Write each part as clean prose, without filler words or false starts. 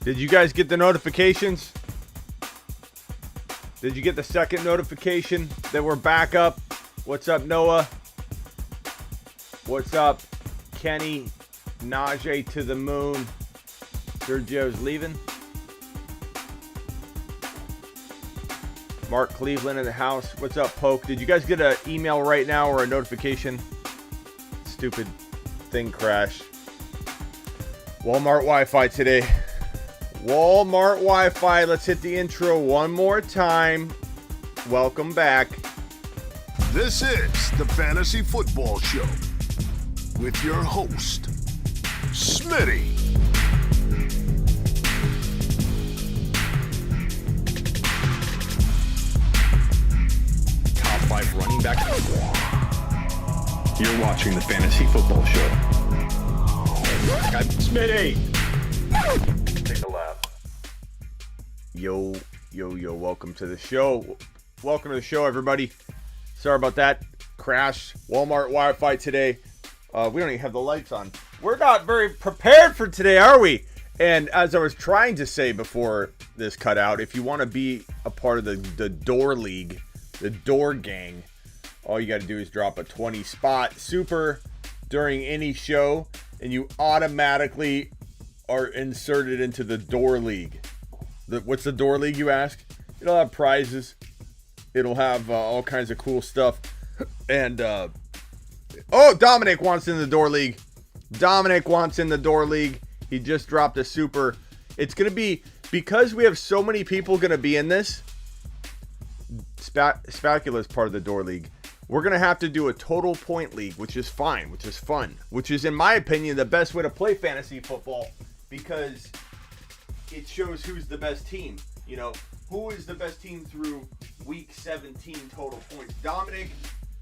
Did you guys get the notifications? Did you get the second notification that we're back up? What's up, Noah? What's up, Kenny? Najee to the moon. Sergio's leaving. Mark Cleveland in the house. What's up, Poke? Did you guys get an email right now or a notification? Stupid thing crash. Walmart Wi-Fi today. Walmart Wi-Fi. Let's hit the intro one more time. Welcome back. This is the Fantasy Football Show with your host, Smitty. Top 5 running back. You're watching the Fantasy Football Show. Smitty. Take a lap. Yo. Welcome to the show. Welcome to the show, everybody. Sorry about that crash. Walmart Wi-Fi today. We don't even have the lights on. We're not very prepared for today, are we? And as I was trying to say before this cut out, if you want to be a part of the Door League, the Door Gang, all you got to do is drop a 20 spot super during any show, and you automatically are inserted into the Door League. What's the Door League, you ask? It'll have prizes. It'll have all kinds of cool stuff. And, Dominic wants in the Door League. Dominic wants in the Door League. He just dropped a super. It's going to be, because we have so many people going to be in this, Spacula is part of the Door League. We're going to have to do a total point league, which is fine, which is fun, which is, in my opinion, the best way to play fantasy football, because it shows who's the best team. You know, who is the best team through week 17 total points. Dominic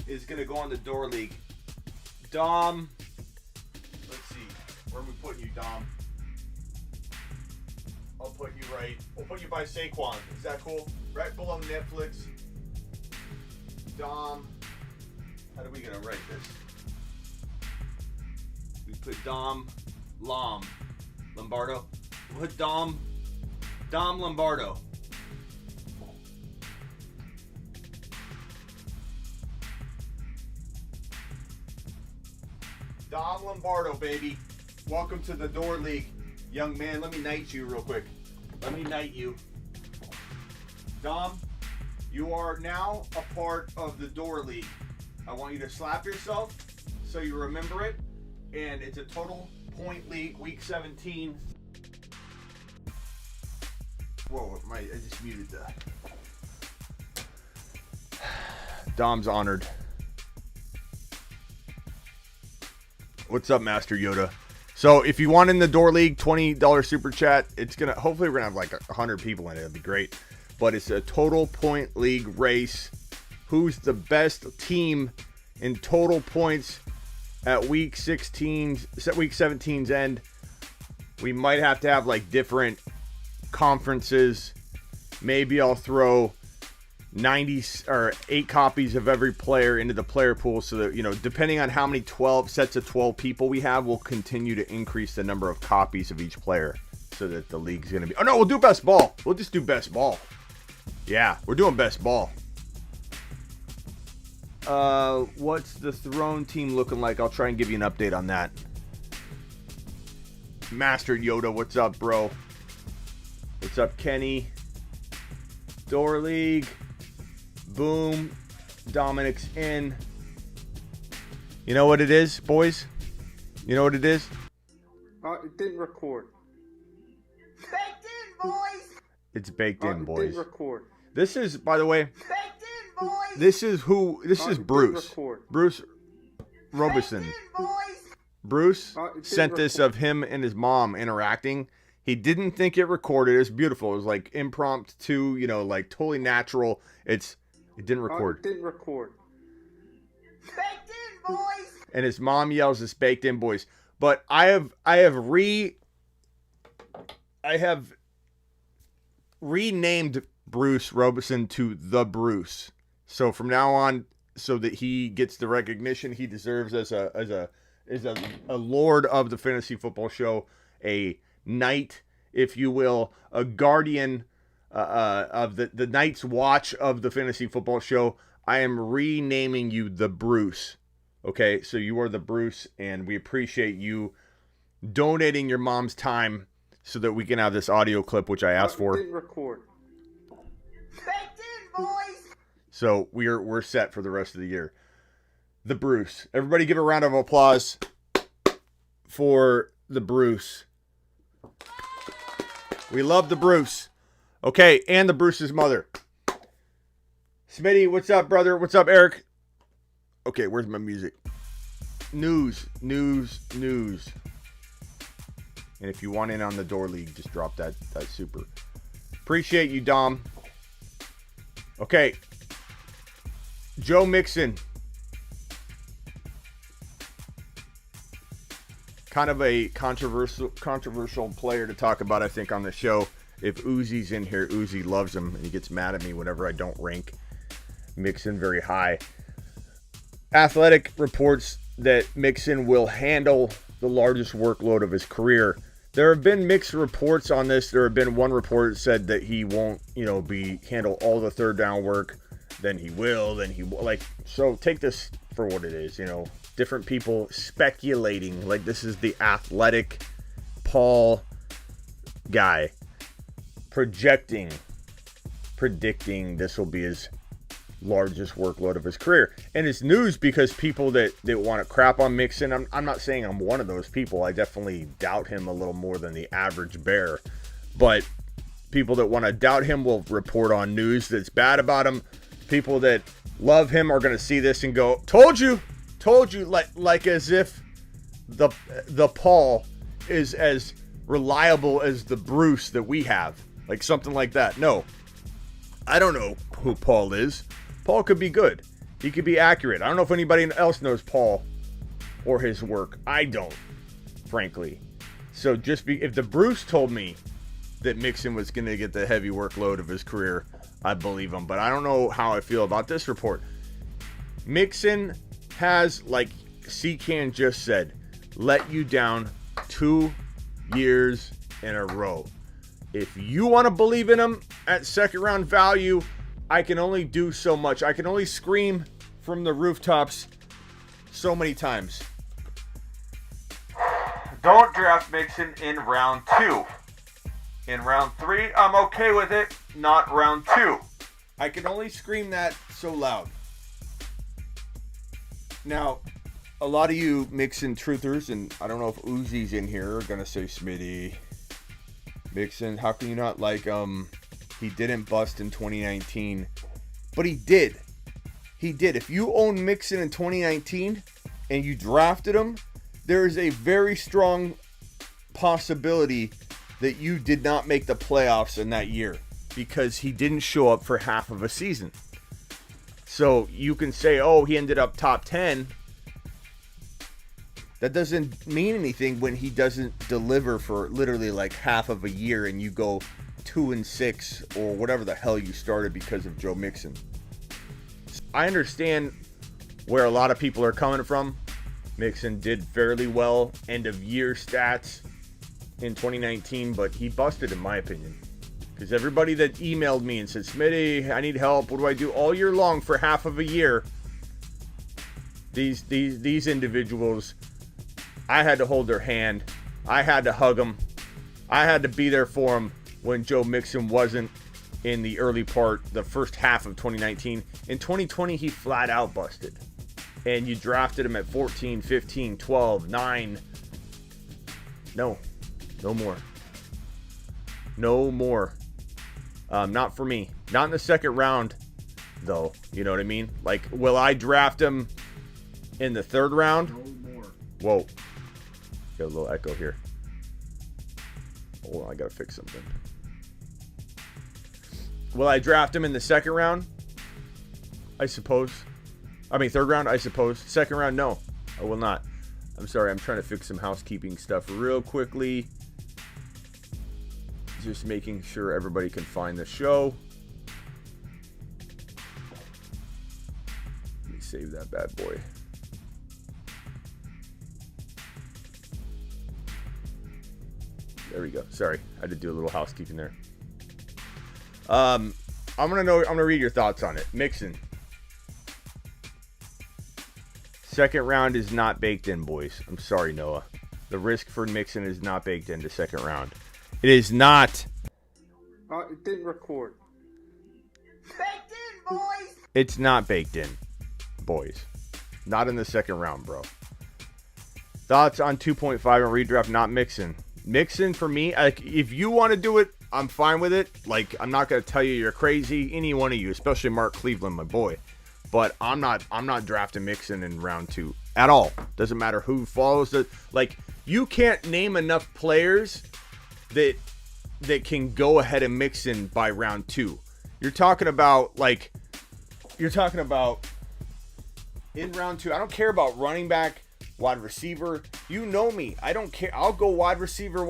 is going to go on the Door League. Dom, let's see. Where are we putting you, Dom? I'll put you right. We'll put you by Saquon. Is that cool? Right below Netflix. Dom. How are we going to write this? We put Dom Lombardo. We'll put Dom Lombardo. Dom Lombardo, baby. Welcome to the Door League. Young man, let me knight you real quick. Let me knight you. Dom, you are now a part of the Door League. I want you to slap yourself so you remember it. And it's a total point league, week 17. Whoa, I just muted that. Dom's honored. What's up, Master Yoda? So if you want in the Door League, $20 super chat. It's gonna, hopefully we're gonna have like 100 people in it. That'd be great. But it's a total point league race. Who's the best team in total points at week 17's end? We might have to have like different conferences. Maybe I'll throw 90 or 8 copies of every player into the player pool, so that, you know, depending on how many 12 sets of 12 people we have, we'll continue to increase the number of copies of each player, so that the league's gonna be, oh no, we'll do best ball. We'll just do best ball. Yeah, we're doing best ball. What's the Throne team looking like? I'll try and give you an update on that. Master Yoda, what's up, bro? What's up, Kenny? Door League. Boom. Dominic's in. You know what it is, boys? You know what it is? It didn't record. Baked in, boys! It's baked in, It boys. didn't record. This is, by the way, Baked in, boys! this is Bruce. Bruce Robeson. Baked in, boys! Bruce It didn't sent this record. of him and his mom interacting. He didn't think it recorded. It was beautiful. It was like impromptu, you know, like totally natural. It didn't record. It didn't record. Baked in, boys! And his mom yells, "It's baked in, boys." But I have renamed Bruce Robeson to the Bruce. So from now on, so that he gets the recognition he deserves as a lord of the fantasy football show, a knight if you will, a guardian of the Night's Watch of the Fantasy Football Show, I am renaming you the Bruce. Okay, so you are the Bruce, and we appreciate you donating your mom's time so that we can have this audio clip, which I asked for. Didn't record. Baked in, boys. So we're set for the rest of the year. The Bruce. Everybody give a round of applause for the Bruce. We love the Bruce. Okay, and the Bruce's mother. Smitty, what's up, brother? What's up, Eric? Okay, where's my music? News. And if you want in on the door league, just drop that super. Appreciate you, Dom. Okay. Joe Mixon. Kind of a controversial player to talk about, I think, on the show. If Uzi's in here, Uzi loves him, and he gets mad at me whenever I don't rank Mixon very high. Athletic reports that Mixon will handle the largest workload of his career. There have been mixed reports on this. There have been one report that said that he won't, handle all the third down work. Then he will. So take this for what it is. Different people speculating like this is the Athletic Paul guy predicting this will be his largest workload of his career. And it's news because people that want to crap on Mixon, I'm not saying I'm one of those people. I definitely doubt him a little more than the average bear. But people that want to doubt him will report on news that's bad about him. People that love him are going to see this and go, told you, like as if the Paul is as reliable as the Bruce that we have. Like something like that. No, I don't know who Paul is. Paul could be good. He could be accurate. I don't know if anybody else knows Paul or his work. I don't, frankly. So if the Bruce told me that Mixon was going to get the heavy workload of his career, I believe him. But I don't know how I feel about this report. Mixon has, like C-Can just said, let you down 2 years in a row. If you want to believe in him at second round value, I can only do so much. I can only scream from the rooftops so many times. Don't draft Mixon in round 2. In round 3, I'm okay with it. Not round 2. I can only scream that so loud. Now, a lot of you Mixon truthers, and I don't know if Uzi's in here, are going to say, Smitty, Mixon, how can you not like him? He didn't bust in 2019. But he did. He did. If you own Mixon in 2019 and you drafted him, there is a very strong possibility that you did not make the playoffs in that year because he didn't show up for half of a season. So you can say, oh, he ended up top 10. That doesn't mean anything when he doesn't deliver for literally like half of a year and you go 2-6 or whatever the hell you started because of Joe Mixon. I understand where a lot of people are coming from. Mixon did fairly well end of year stats in 2019, but he busted in my opinion. Because everybody that emailed me and said, Smitty, I need help. What do I do all year long for half of a year? These individuals, I had to hold their hand. I had to hug them. I had to be there for them when Joe Mixon wasn't in the early part, the first half of 2019. In 2020, he flat out busted. And you drafted him at 14, 15, 12, 9. No more. No more. Not for me. Not in the second round, though. You know what I mean? Like, will I draft him in the third round? No more. Whoa. Got a little echo here. Hold on, I gotta fix something. Will I draft him in the second round? I suppose. Third round, I suppose. Second round, no. I will not. I'm sorry, I'm trying to fix some housekeeping stuff real quickly. Just making sure everybody can find the show. Let me save that bad boy. There we go. Sorry, I had to do a little housekeeping there. I'm gonna read your thoughts on it. Mixon. Second round is not baked in, boys. I'm sorry, Noah. The risk for Mixon is not baked into second round. It is not. It didn't record. Baked in, boys! It's not baked in, boys. Not in the second round, bro. Thoughts on 2.5 and redraft, not Mixon. Mixon, for me, like, if you want to do it, I'm fine with it. Like, I'm not going to tell you you're crazy. Any one of you, especially Mark Cleveland, my boy. But I'm not drafting Mixon in round 2 at all. Doesn't matter who follows it. Like, you can't name enough players that can go ahead of Mixon by round 2. You're talking about in round 2. I don't care about running back, wide receiver. You know me. I don't care. I'll go wide receiver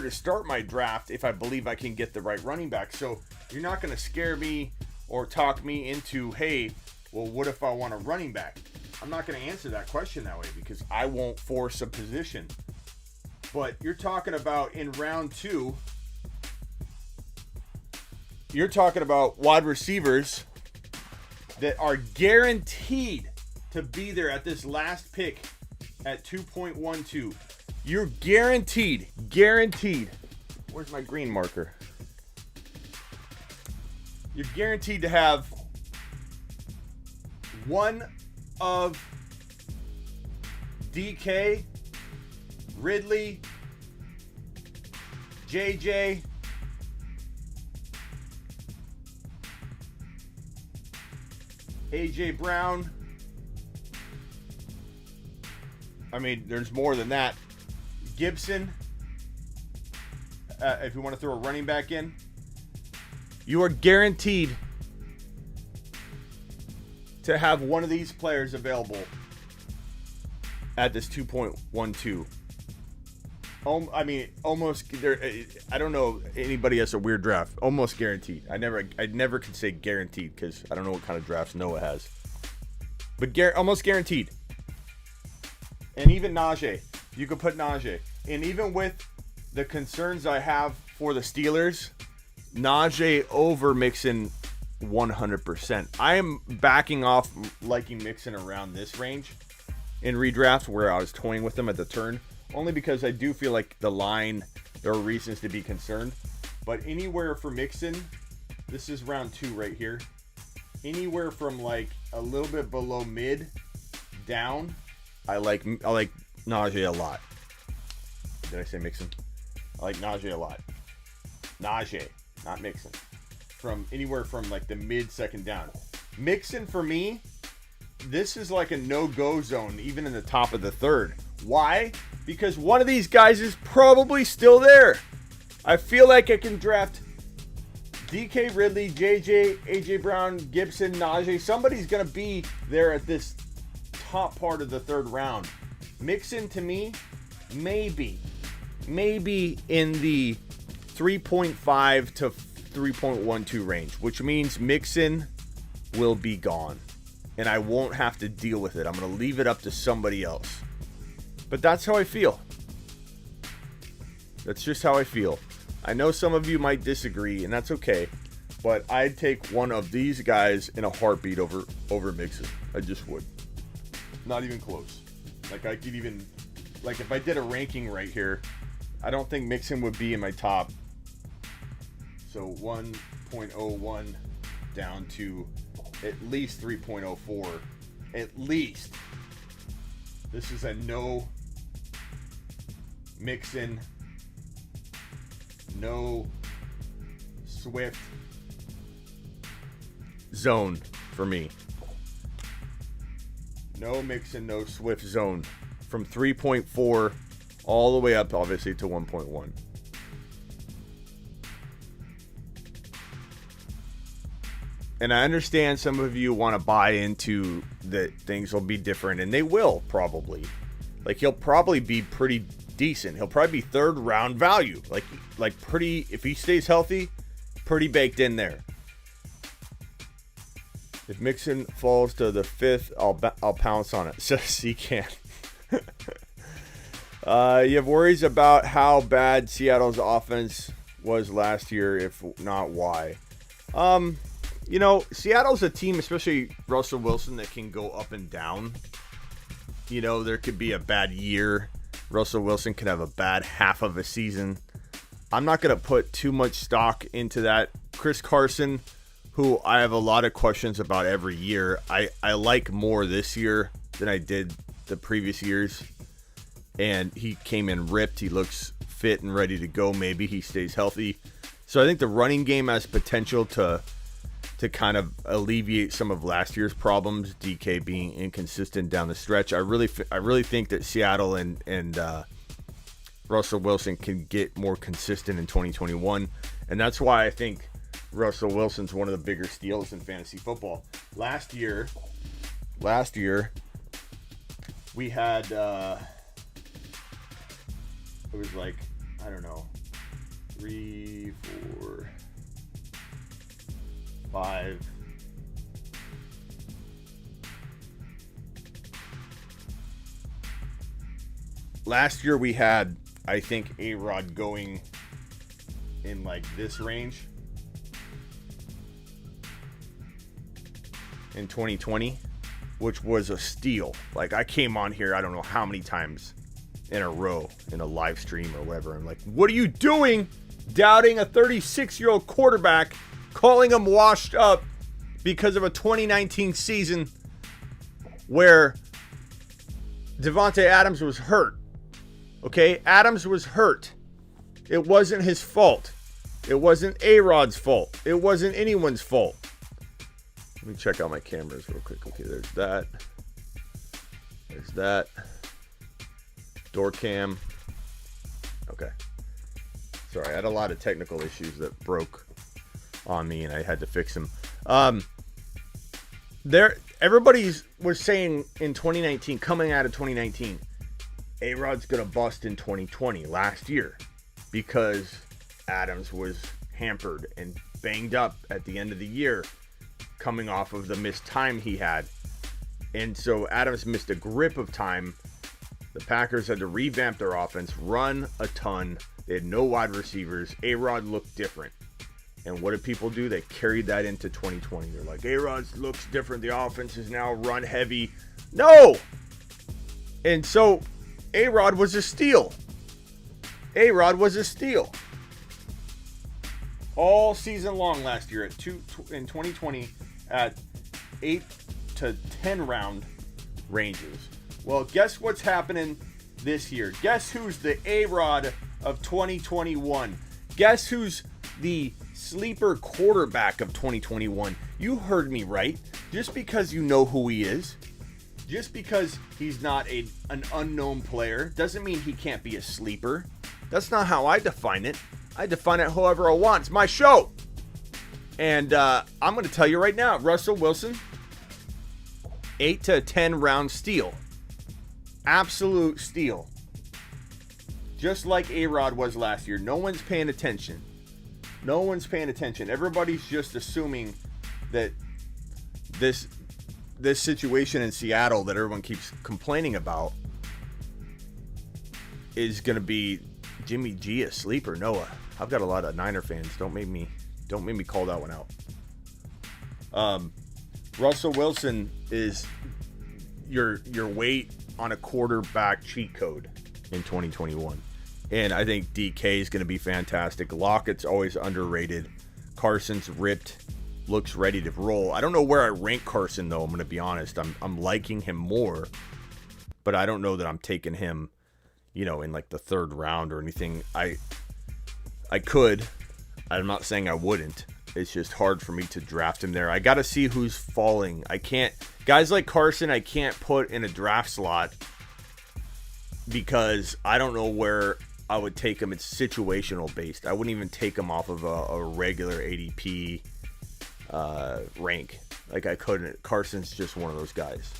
to start my draft if I believe I can get the right running back. So you're not going to scare me or talk me into, hey, well, what if I want a running back? I'm not going to answer that question that way because I won't force a position. But you're talking about in round 2, you're talking about wide receivers that are guaranteed to be there at this last pick at 2.12. You're guaranteed. Where's my green marker? You're guaranteed to have one of DK, Ridley, JJ, AJ Brown. I mean, there's more than that. Gibson, if you want to throw a running back in, you are guaranteed to have one of these players available at this 2.12. I mean, almost there. I don't know anybody has a weird draft. Almost guaranteed. I never can say guaranteed because I don't know what kind of drafts Noah has. But almost guaranteed. And even Najee, you could put Najee. And even with the concerns I have for the Steelers, Najee over Mixon 100%. I am backing off liking Mixon around this range in redraft where I was toying with them at the turn. Only because I do feel like the line, there are reasons to be concerned. But anywhere for Mixon, this is round 2 right here. Anywhere from like a little bit below mid down, I like Najee a lot. Did I say Mixon? I like Najee a lot. Najee, not Mixon. From anywhere from like the mid second down. Mixon for me, this is like a no-go zone even in the top of the third. Why? Because one of these guys is probably still there. I feel like I can draft DK, Ridley, JJ, AJ Brown, Gibson, Najee. Somebody's going to be there at this top part of the third round. Mixon to me, maybe in the 3.5 to 3.12 range, which means Mixon will be gone. And I won't have to deal with it. I'm going to leave it up to somebody else. But that's how I feel. That's just how I feel. I know some of you might disagree, and that's okay. But I'd take one of these guys in a heartbeat over Mixon. I just would. Not even close. Like, I could even... Like, if I did a ranking right here, I don't think Mixon would be in my top. So 1.01 down to at least 3.04. At least. This is a no Mixon, no Swift zone for me. No Mixon, no Swift zone from 3.4 all the way up, obviously, to 1.1. And I understand some of you want to buy into that things will be different, and they will probably. Like, he'll probably be pretty decent. He'll probably be third round value. Like pretty, if he stays healthy, pretty baked in there. If Mixon falls to the 5th, I'll pounce on it. So he can. You have worries about how bad Seattle's offense was last year, if not why. Seattle's a team, especially Russell Wilson, that can go up and down. There could be a bad year. Russell Wilson could have a bad half of a season. I'm not going to put too much stock into that. Chris Carson, who I have a lot of questions about every year, I like more this year than I did the previous years. And he came in ripped. He looks fit and ready to go. Maybe he stays healthy. So I think the running game has potential to kind of alleviate some of last year's problems. DK being inconsistent down the stretch. I really think that Seattle and Russell Wilson can get more consistent in 2021, and that's why I think Russell Wilson's one of the bigger steals in fantasy football. Last year, we had it was like, I don't know, 3, 4, 5. Last year we had, I think, A-Rod going in like this range in 2020, which was a steal. Like, I came on here, I don't know how many times in a row in a live stream or whatever. I'm like, what are you doing doubting a 36-year-old quarterback, calling him washed up because of a 2019 season where Devontae Adams was hurt? Okay, Adams was hurt. It wasn't his fault. It wasn't A-Rod's fault. It wasn't anyone's fault. Let me check out my cameras real quick. Okay, there's that. There's that. Door cam. Okay. Sorry, I had a lot of technical issues that broke on me and I had to fix them. Everybody was saying in 2019, coming out of 2019, A-Rod's going to bust in 2020 last year because Adams was hampered and banged up at the end of the year coming off of the missed time he had. And so Adams missed a grip of time. The Packers had to revamp their offense, run a ton. They had no wide receivers. A-Rod looked different. And what did people do? They carried that into 2020. They're like, A-Rod looks different. The offense is now run heavy. No! And so A-Rod was a steal. A-Rod was a steal. All season long last year in 2020 at 8 to 10 round ranges. Well, guess what's happening this year? Guess who's the A-Rod of 2021? Guess who's the sleeper quarterback of 2021? You heard me right. Just because you know who he is, just because he's not an unknown player, doesn't mean he can't be a sleeper. That's not how I define it. I define it however I want. It's my show. And I'm going to tell you right now, Russell Wilson, 8 to 10 round steal. Absolute steal. Just like A-Rod was last year. No one's paying attention. No one's paying attention. Everybody's just assuming that this situation in Seattle that everyone keeps complaining about is going to be Jimmy G a sleeper. Noah, I've got a lot of Niner fans. Don't make me call that one out. Russell Wilson is your weight on a quarterback cheat code in 2021. And I think DK is going to be fantastic. Lockett's always underrated. Carson's ripped, looks ready to roll. I don't know where I rank Carson, though. I'm going to be honest. I'm liking him more, but I don't know that I'm taking him, in like the third round or anything. I could. I'm not saying I wouldn't. It's just hard for me to draft him there. I got to see who's falling. I can't. Guys like Carson, I can't put in a draft slot because I don't know where I would take him. It's situational based. I wouldn't even take him off of a regular ADP rank. Like, I couldn't. Carson's just one of those guys.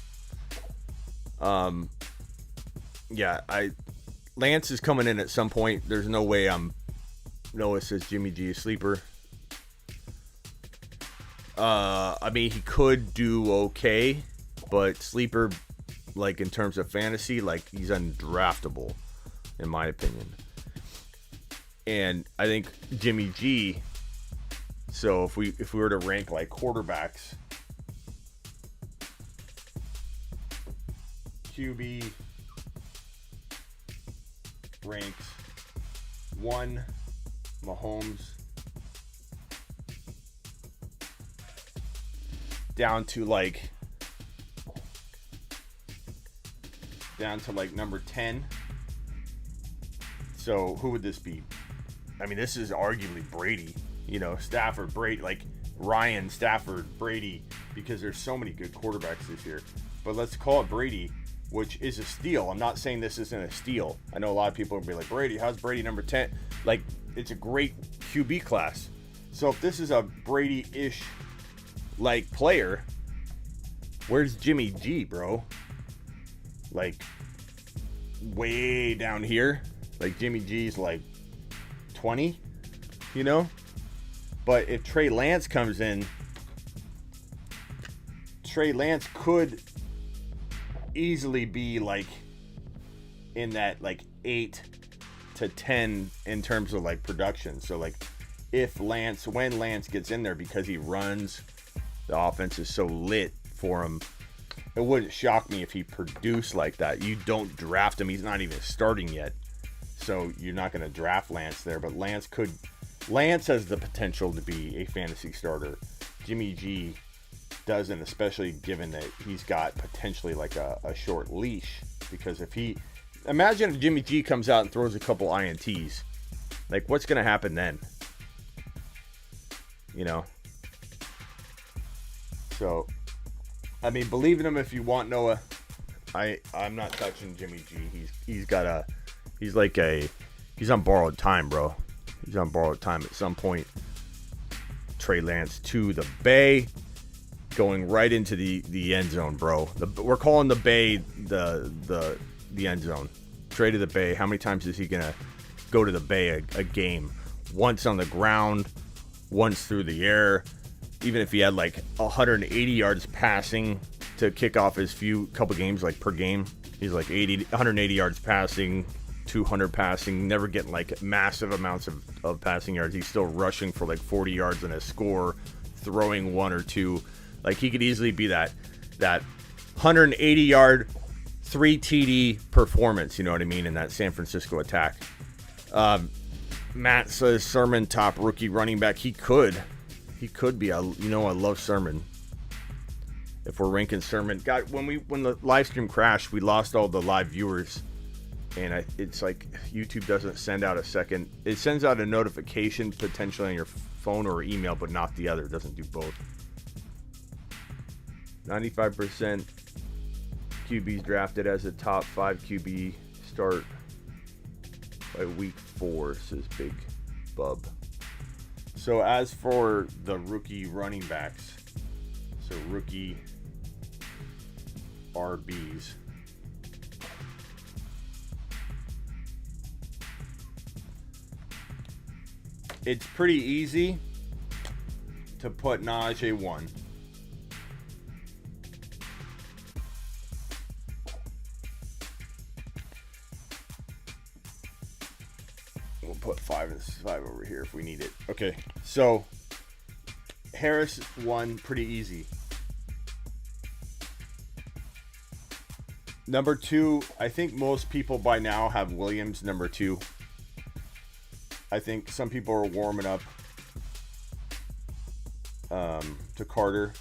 Lance is coming in at some point. There's no way Noah says Jimmy G is sleeper. He could do okay, but sleeper, like in terms of fantasy, like he's undraftable. in my opinion. And I think Jimmy G. So if we were to rank like quarterbacks, QB ranks 1, Mahomes, down to like number 10. So who would this be? I mean, this is arguably Brady, Stafford, Brady, like Ryan, Stafford, Brady, because there's so many good quarterbacks this year. But let's call it Brady, which is a steal. I'm not saying this isn't a steal. I know a lot of people will be like, Brady, how's Brady number 10? Like, it's a great QB class. So if this is a Brady-ish like player, where's Jimmy G, bro? Like, way down here. Like, Jimmy G's like 20, But if Trey Lance comes in, Trey Lance could easily be like in that like 8 to 10 in terms of like production. So like when Lance gets in there, because he runs, the offense is so lit for him, it wouldn't shock me if he produced like that. You don't draft him. He's not even starting yet. So you're not going to draft Lance there, but Lance has the potential to be a fantasy starter. Jimmy G doesn't, especially given that he's got potentially like a short leash. Because imagine if Jimmy G comes out and throws a couple INTs, like what's going to happen then? So, I mean, believe in him if you want, Noah. I'm not touching Jimmy G. He's on borrowed time, bro. He's on borrowed time. At some point, Trey Lance to the Bay, going right into the end zone, bro. We're calling the Bay the end zone. Trey to the Bay. How many times is he gonna go to the Bay a game? Once on the ground, once through the air. Even if he had like 180 yards passing to kick off his couple games, like per game, he's like 180 yards passing, 200 passing, never getting like massive amounts of passing yards. He's still rushing for like 40 yards and a score, throwing 1 or 2. Like he could easily be that 180 yard 3 TD performance, you know what I mean, in that San Francisco attack. Matt says Sermon top rookie running back. He could be. I love Sermon. If we're ranking Sermon, God, when the live stream crashed, we lost all the live viewers, and it's like YouTube doesn't send out a second. It sends out a notification potentially on your phone or email, but not the other. It doesn't do both. 95% QBs drafted as a top 5 QB start by week 4, says Big Bub. So as for the rookie running backs, so rookie RBs, it's pretty easy to put Najee 1. We'll put 5 over here if we need it. Okay, so Harris 1, pretty easy. Number 2, I think most people by now have Williams number 2. I think some people are warming up to Carter.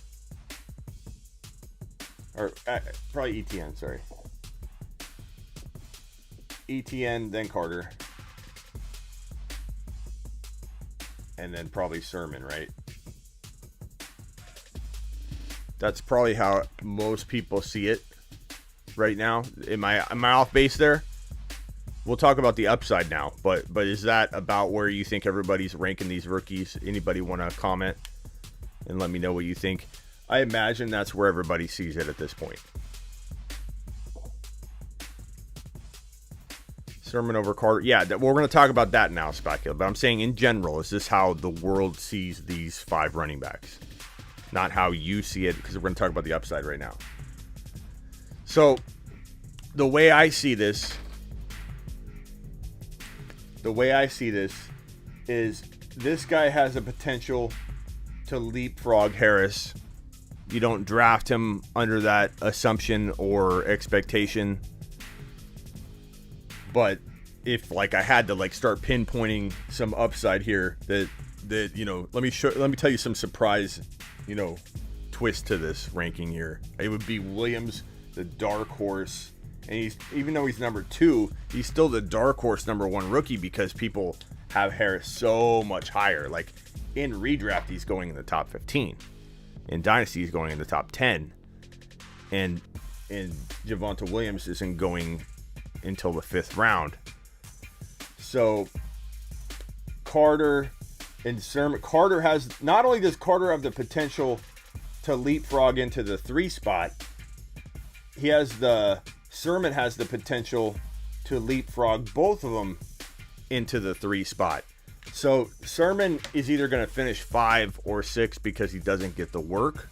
Or probably ETN, sorry. ETN, then Carter. And then probably Sermon, right? That's probably how most people see it right now. Am I off base there? We'll talk about the upside now, but is that about where you think everybody's ranking these rookies? Anybody want to comment and let me know what you think? I imagine that's where everybody sees it at this point. Sermon over Carter. Yeah, we're going to talk about that now, Specula. But I'm saying in general, is this how the world sees these 5 running backs? Not how you see it, because we're going to talk about the upside right now. So, the way I see this the way I see this is this guy has a potential to leapfrog Harris. You don't draft him under that assumption or expectation. But if like I had to like start pinpointing some upside here that let me tell you some surprise, twist to this ranking here. It would be Williams, the dark horse. And even though he's number 2, he's still the dark horse number 1 rookie because people have Harris so much higher. Like in redraft, he's going in the top 15. In Dynasty, he's going in the top 10. And Javonte Williams isn't going until the 5th round. So Carter and Sermon. Carter has, not only does Carter have the potential to leapfrog into the 3 spot, Sermon has the potential to leapfrog both of them into the 3 spot. So Sermon is either going to finish 5 or 6 because he doesn't get the work,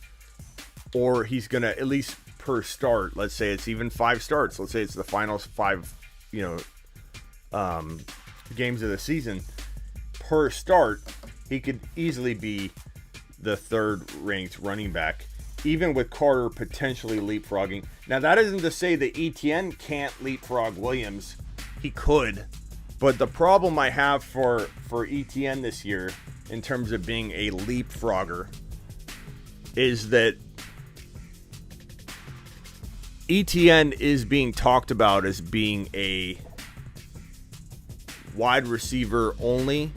or he's going to, at least per start, let's say it's even 5 starts. Let's say it's the final 5, games of the season. Per start, he could easily be the 3rd ranked running back, even with Carter potentially leapfrogging. Now, that isn't to say that Etienne can't leapfrog Williams. He could. But the problem I have for Etienne this year, in terms of being a leapfrogger, is that Etienne is being talked about as being a wide receiver only,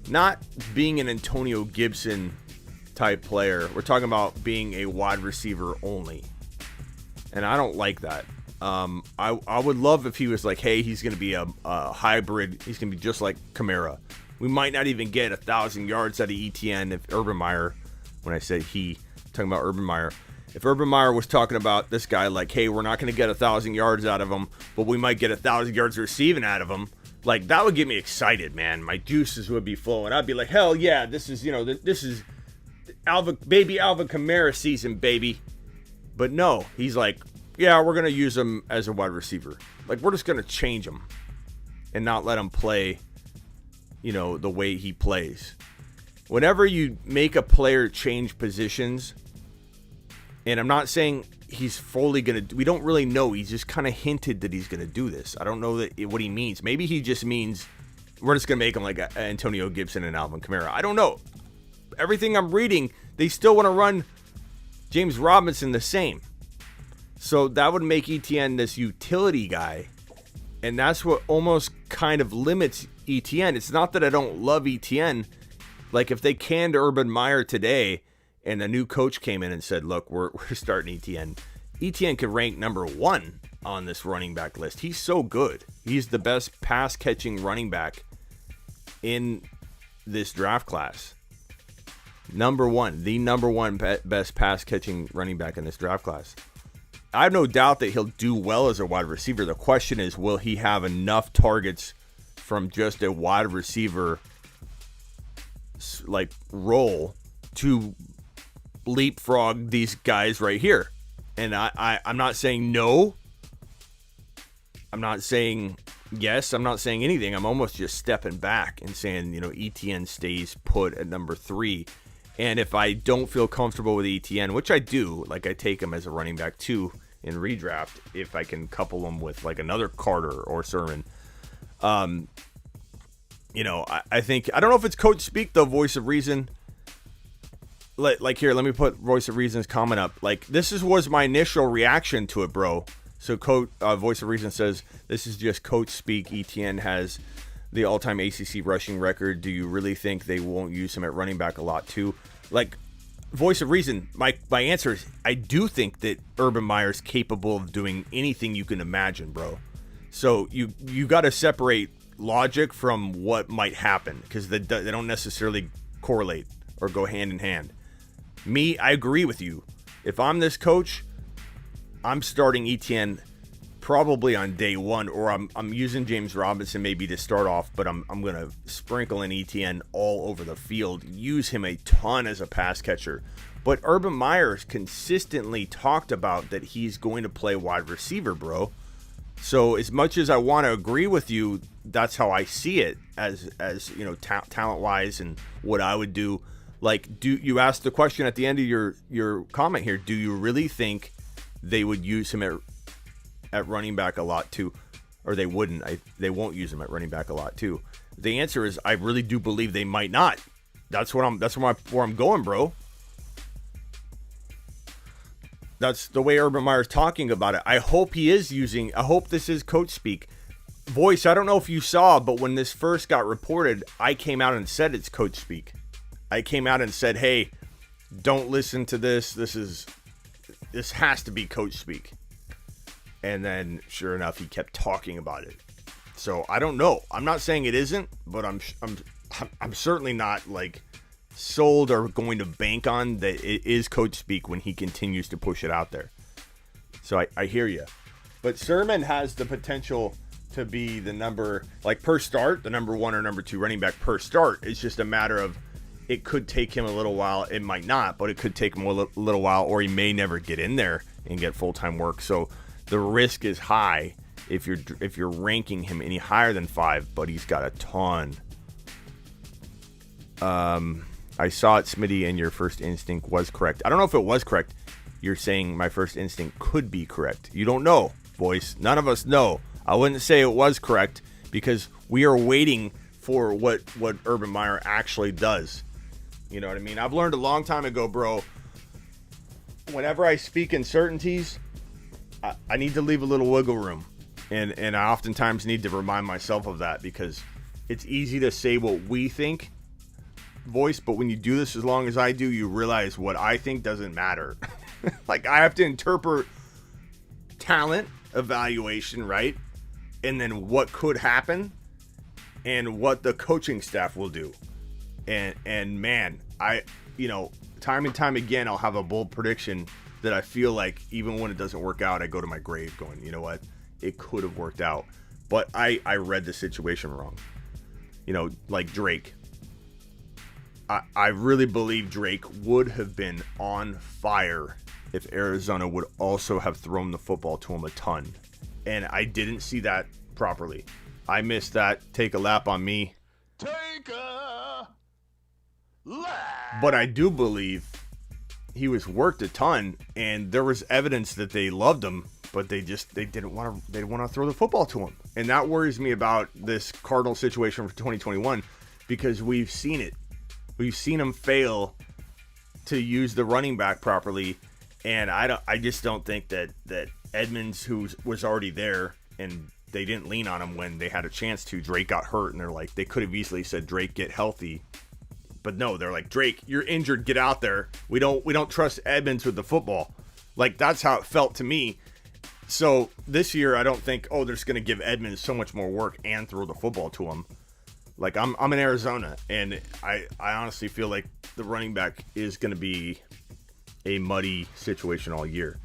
not being an Antonio Gibson type player. We're talking about being a wide receiver only, and I don't like that. I would love if he was like, hey, he's going to be a hybrid. He's going to be just like Kamara. We might not even get 1,000 yards out of Etienne if Urban Meyer, when I say he, I'm talking about Urban Meyer. If Urban Meyer was talking about this guy like, hey, we're not going to get 1,000 yards out of him, but we might get 1,000 yards receiving out of him, like that would get me excited, man. My juices would be flowing. I'd be like, hell yeah, this is Alvin Kamara season, baby. But no, he's like, yeah, we're going to use him as a wide receiver. Like, we're just going to change him and not let him play, the way he plays. Whenever you make a player change positions, and I'm not saying he's fully going to, we don't really know. He's just kind of hinted that he's going to do this. I don't know what he means. Maybe he just means we're just going to make him like Antonio Gibson and Alvin Kamara. I don't know. Everything I'm reading, they still want to run James Robinson the same. So that would make Etienne this utility guy. And that's what almost kind of limits Etienne. It's not that I don't love Etienne. Like if they canned Urban Meyer today and a new coach came in and said, look, we're starting Etienne. Etienne could rank number 1 on this running back list. He's so good. He's the best pass catching running back in this draft class. Number 1, the number 1 best pass catching running back in this draft class. I have no doubt that he'll do well as a wide receiver. The question is, will he have enough targets from just a wide receiver like role to leapfrog these guys right here? And I'm not saying no. I'm not saying yes. I'm not saying anything. I'm almost just stepping back and saying, Etienne stays put at number 3. And if I don't feel comfortable with Etienne, which I do, like I take him as a running back 2 in redraft, if I can couple him with like another Carter or Sermon. I think, I don't know if it's coach speak though, voice of reason. Like here, let me put voice of reason's comment up. Like this was my initial reaction to it, bro. So voice of reason says, this is just coach speak. Etienne has the all-time ACC rushing record. Do you really think they won't use him at running back a lot too? Like, voice of reason, my answer is I do think that Urban Meyer's capable of doing anything you can imagine, bro. So you got to separate logic from what might happen, because they don't necessarily correlate or go hand in hand. I agree with you. If I'm this coach, I'm starting Etienne probably on day 1, or I'm using James Robinson maybe to start off, but I'm going to sprinkle in Etienne all over the field, use him a ton as a pass catcher. But Urban Meyer's consistently talked about that he's going to play wide receiver, bro. So as much as I want to agree with you that's how I see it as you know, talent wise and what I would do. Like, do you ask the question at the end of your comment here? Do you really think they would use him at running back a lot too, or they wouldn't? They won't use him at running back a lot too. The answer is I really do believe they might not. That's where I'm going, bro. That's the way Urban Meyer's talking about it. I hope this is coach speak. Voice, I don't know if you saw, but when this first got reported, I came out and said it's coach speak. I came out and said, hey, don't listen to this. This has to be coach speak. And then sure enough, he kept talking about it. So I don't know. I'm not saying it isn't, but I'm certainly not like sold or going to bank on that it is coach speak when he continues to push it out there. So I hear you. But Sermon has the potential to be the number, like per start, the number 1 or number 2 running back per start. It's just a matter of, it could take him a little while. It might not, but it could take him a little while, or he may never get in there and get full-time work. So the risk is high if you're ranking him any higher than 5, but he's got a ton. I saw it, Smitty, and your first instinct was correct. I don't know if it was correct. You're saying my first instinct could be correct. You don't know, boys. None of us know. I wouldn't say it was correct because we are waiting for what Urban Meyer actually does. You know what I mean? I've learned a long time ago, bro, whenever I speak in certainties, I need to leave a little wiggle room. And I oftentimes need to remind myself of that because it's easy to say what we think, voice, but when you do this as long as I do, you realize what I think doesn't matter. Like, I have to interpret talent evaluation, right? And then what could happen and what the coaching staff will do. And man, time and time again, I'll have a bold prediction that I feel like even when it doesn't work out, I go to my grave going, you know what? It could have worked out. But I read the situation wrong. You know, like Drake. I really believe Drake would have been on fire if Arizona would also have thrown the football to him a ton. And I didn't see that properly. I missed that. Take a lap on me. Take a lap. But I do believe he was worked a ton, and there was evidence that they loved him, but they didn't want to throw the football to him. And that worries me about this Cardinal situation for 2021 because we've seen it. We've seen him fail to use the running back properly, and I just don't think that Edmonds, who was already there, and they didn't lean on him when they had a chance to. Drake got hurt, and they're like, they could have easily said, Drake, get healthy. But no, they're like, Drake, you're injured, get out there. We don't trust Edmonds with the football. Like, that's how it felt to me. So this year, I don't think, they're just going to give Edmonds so much more work and throw the football to him. Like, I'm in Arizona, and I honestly feel like the running back is going to be a muddy situation all year.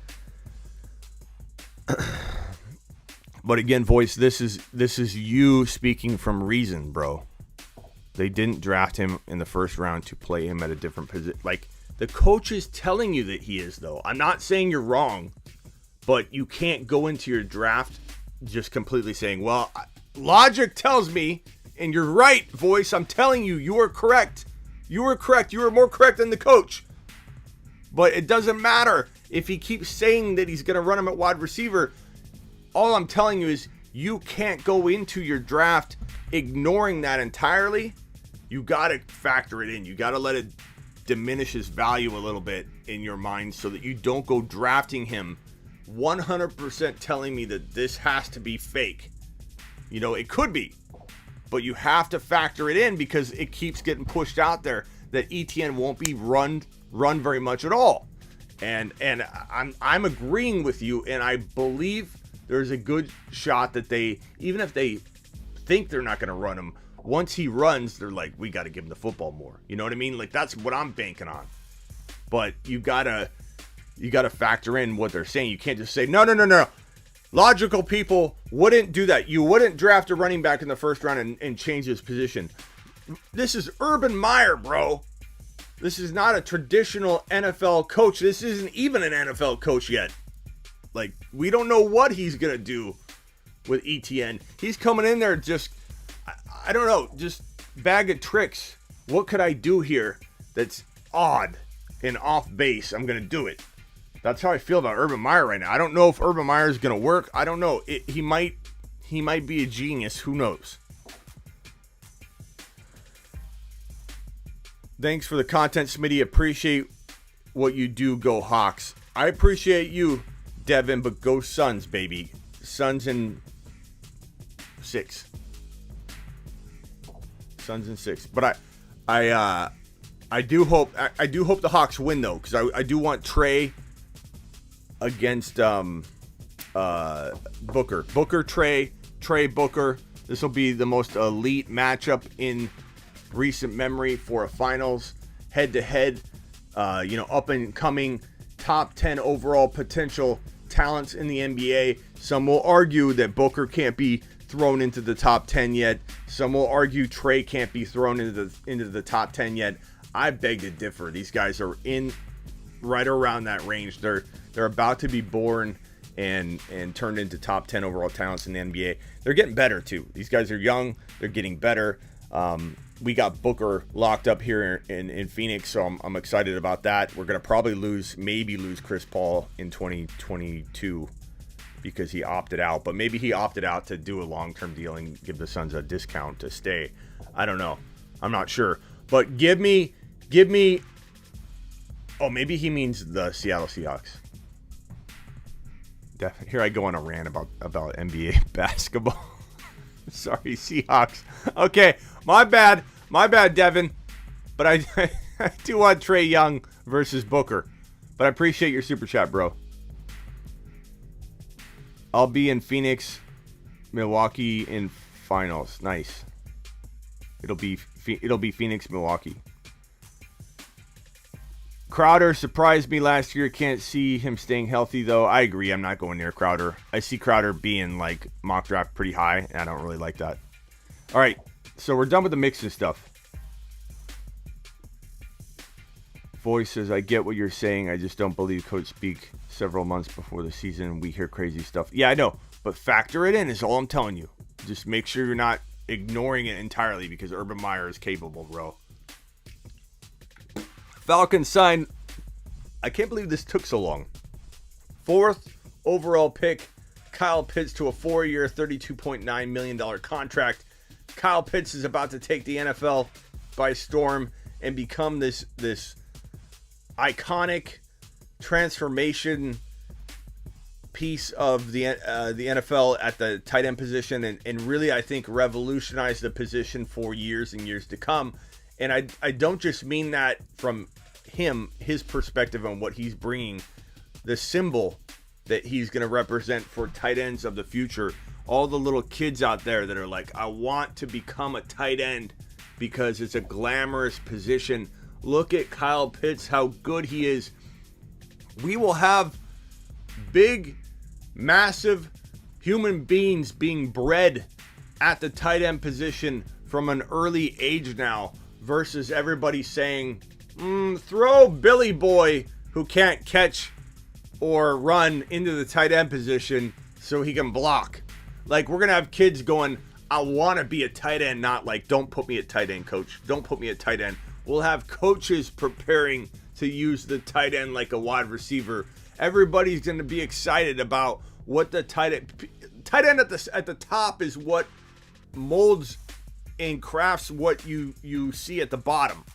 But again, voice, this is you speaking from reason, bro. They didn't draft him in the first round to play him at a different position. Like, the coach is telling you that he is, though. I'm not saying you're wrong, but you can't go into your draft just completely saying, well, logic tells me, and you're right, voice. I'm telling you, you are correct. You are correct. You are more correct than the coach. But it doesn't matter if he keeps saying that he's going to run him at wide receiver. All I'm telling you is you can't go into your draft ignoring that entirely. You got to factor it in. You got to let it diminish his value a little bit in your mind so that you don't go drafting him 100% telling me that this has to be fake. You know, it could be, but you have to factor it in because it keeps getting pushed out there that ETN won't be run very much at all. And I'm agreeing with you, and I believe there's a good shot that they, even if they think they're not going to run him, once he runs, they're like, we got to give him the football more. You know what I mean? Like, that's what I'm banking on. But you gotta factor in what they're saying. You can't just say, no. Logical people wouldn't do that. You wouldn't draft a running back in the first round and change his position. This is Urban Meyer, bro. This is not a traditional NFL coach. This isn't even an NFL coach yet. Like, we don't know what he's going to do with ETN. He's coming in there just I don't know, just bag of tricks. What could I do here that's odd and off base? I'm going to do it. That's how I feel about Urban Meyer right now. I don't know if Urban Meyer is going to work. I don't know. He might be a genius. Who knows? Thanks for the content, Smitty. Appreciate what you do. Go Hawks. I appreciate you, Devin, but go Suns, baby. Suns in 6. Suns in 6. But I do hope the Hawks win though, because I do want Trey against Booker. Trey Booker. This will be the most elite matchup in recent memory for a finals head-to-head. Up and coming top 10 overall potential talents in the NBA. Some will argue that Booker can't be thrown into the top 10 yet. Some will argue Trey can't be thrown into the top 10 yet. I beg to differ. These guys are in right around that range. They're about to be born and turned into top 10 overall talents in the NBA. They're getting better too. These guys are young. They're getting better. We got Booker locked up here in Phoenix, so I'm excited about that. We're going to probably lose Chris Paul in 2022 because he opted out. But maybe he opted out to do a long-term deal and give the Suns a discount to stay. I don't know. I'm not sure. But give me. Oh, maybe he means the Seattle Seahawks. Here I go on a rant about NBA basketball. Sorry, Seahawks. Okay, my bad, Devin. But I do want Trae Young versus Booker. But I appreciate your super chat, bro. I'll be in Phoenix, Milwaukee in finals. Nice. It'll be Phoenix, Milwaukee. Crowder surprised me last year. Can't see him staying healthy, though. I agree. I'm not going near Crowder. I see Crowder being, like, mock draft pretty high, and I don't really like that. All right, so we're done with the Mixon stuff. Voice says, I get what you're saying. I just don't believe Coach speak several months before the season. We hear crazy stuff. Yeah, I know, but factor it in is all I'm telling you. Just make sure you're not ignoring it entirely because Urban Meyer is capable, bro. Falcons sign. I can't believe this took so long. 4th overall pick, Kyle Pitts to a 4-year, $32.9 million contract. Kyle Pitts is about to take the NFL by storm and become this iconic transformation piece of the NFL at the tight end position and really, I think, revolutionize the position for years and years to come. And I don't just mean that from his perspective on what he's bringing, the symbol that he's going to represent for tight ends of the future. All the little kids out there that are like, I want to become a tight end because it's a glamorous position. Look at Kyle Pitts, how good he is. We will have big, massive human beings being bred at the tight end position from an early age now. Versus everybody saying, throw Billy Boy, who can't catch or run, into the tight end position so he can block. Like, we're going to have kids going, I want to be a tight end, not like, don't put me at tight end, coach. Don't put me at tight end. We'll have coaches preparing to use the tight end like a wide receiver. Everybody's going to be excited about what the tight end at the top is what molds and crafts what you see at the bottom.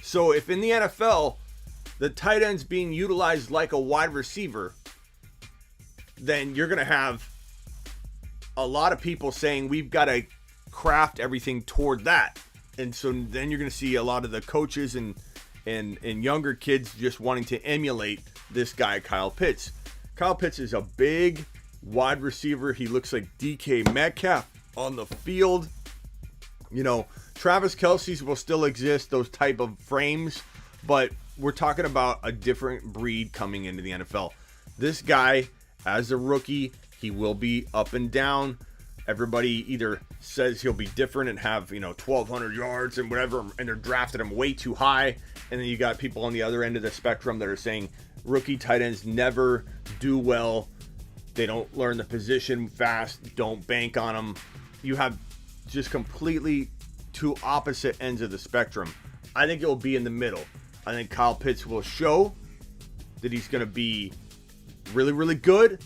So if in the NFL, the tight end's being utilized like a wide receiver, then you're going to have a lot of people saying we've got to craft everything toward that. And so then you're going to see a lot of the coaches and younger kids just wanting to emulate this guy, Kyle Pitts. Kyle Pitts is a big wide receiver. He looks like DK Metcalf on the field. You know, Travis Kelce's will still exist, those type of frames, but we're talking about a different breed coming into the NFL. This guy, as a rookie, he will be up and down. Everybody either says he'll be different and have, 1,200 yards and whatever, and they're drafted him way too high. And then you got people on the other end of the spectrum that are saying rookie tight ends never do well. They don't learn the position fast. Don't bank on them. You have just completely two opposite ends of the spectrum. I think it will be in the middle. I think Kyle Pitts will show that he's going to be really, really good,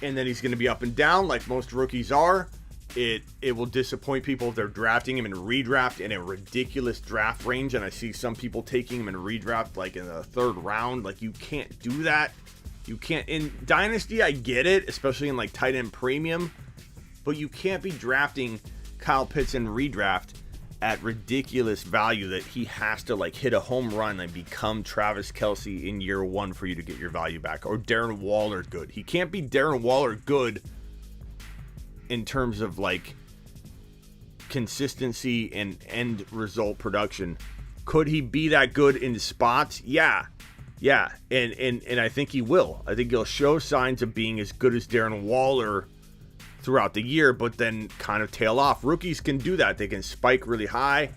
and then he's going to be up and down like most rookies are. It will disappoint people if they're drafting him in redraft in a ridiculous draft range, and I see some people taking him in redraft like in the 3rd round. Like, you can't do that. You can't. In Dynasty, I get it, especially in like tight end premium, but you can't be drafting Kyle Pitts in redraft at ridiculous value that he has to like hit a home run and become Travis Kelce in year 1 for you to get your value back, or Darren Waller good. He can't be Darren Waller good in terms of like consistency and end result production. Could he be that good in spots? Yeah. And I think he will. I think he'll show signs of being as good as Darren Waller throughout the year, but then kind of tail off. Rookies can do that. They can spike really high,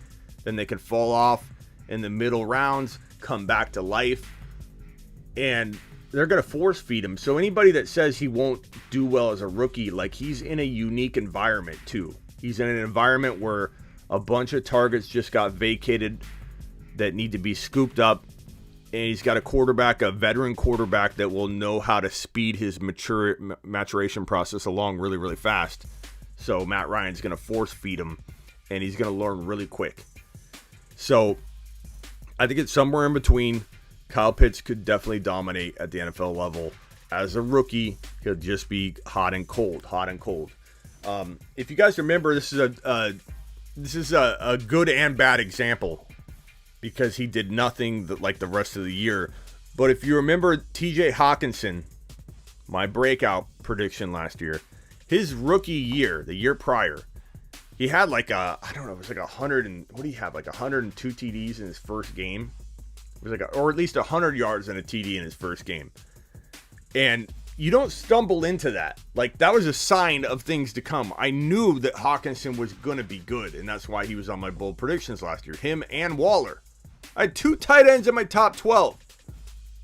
then they can fall off in the middle rounds, come back to life, and they're going to force feed him. So anybody that says he won't do well as a rookie, like, he's in a unique environment too. He's in an environment where a bunch of targets just got vacated that need to be scooped up, and he's got a veteran quarterback that will know how to speed his maturation process along really, really fast. So Matt Ryan's going to force feed him, and he's going to learn really quick. So I think it's somewhere in between. Kyle Pitts could definitely dominate at the NFL level. As a rookie, he'll just be hot and cold. If you guys remember, this is a good and bad example, because he did nothing like the rest of the year. But if you remember TJ Hawkinson, my breakout prediction last year, his rookie year, the year prior, he had like it was like 102 TDs in his first game. It was or at least 100 yards and a TD in his first game. And you don't stumble into that. Like, that was a sign of things to come. I knew that Hawkinson was going to be good, and that's why he was on my bold predictions last year. Him and Waller. I had 2 tight ends in my top 12.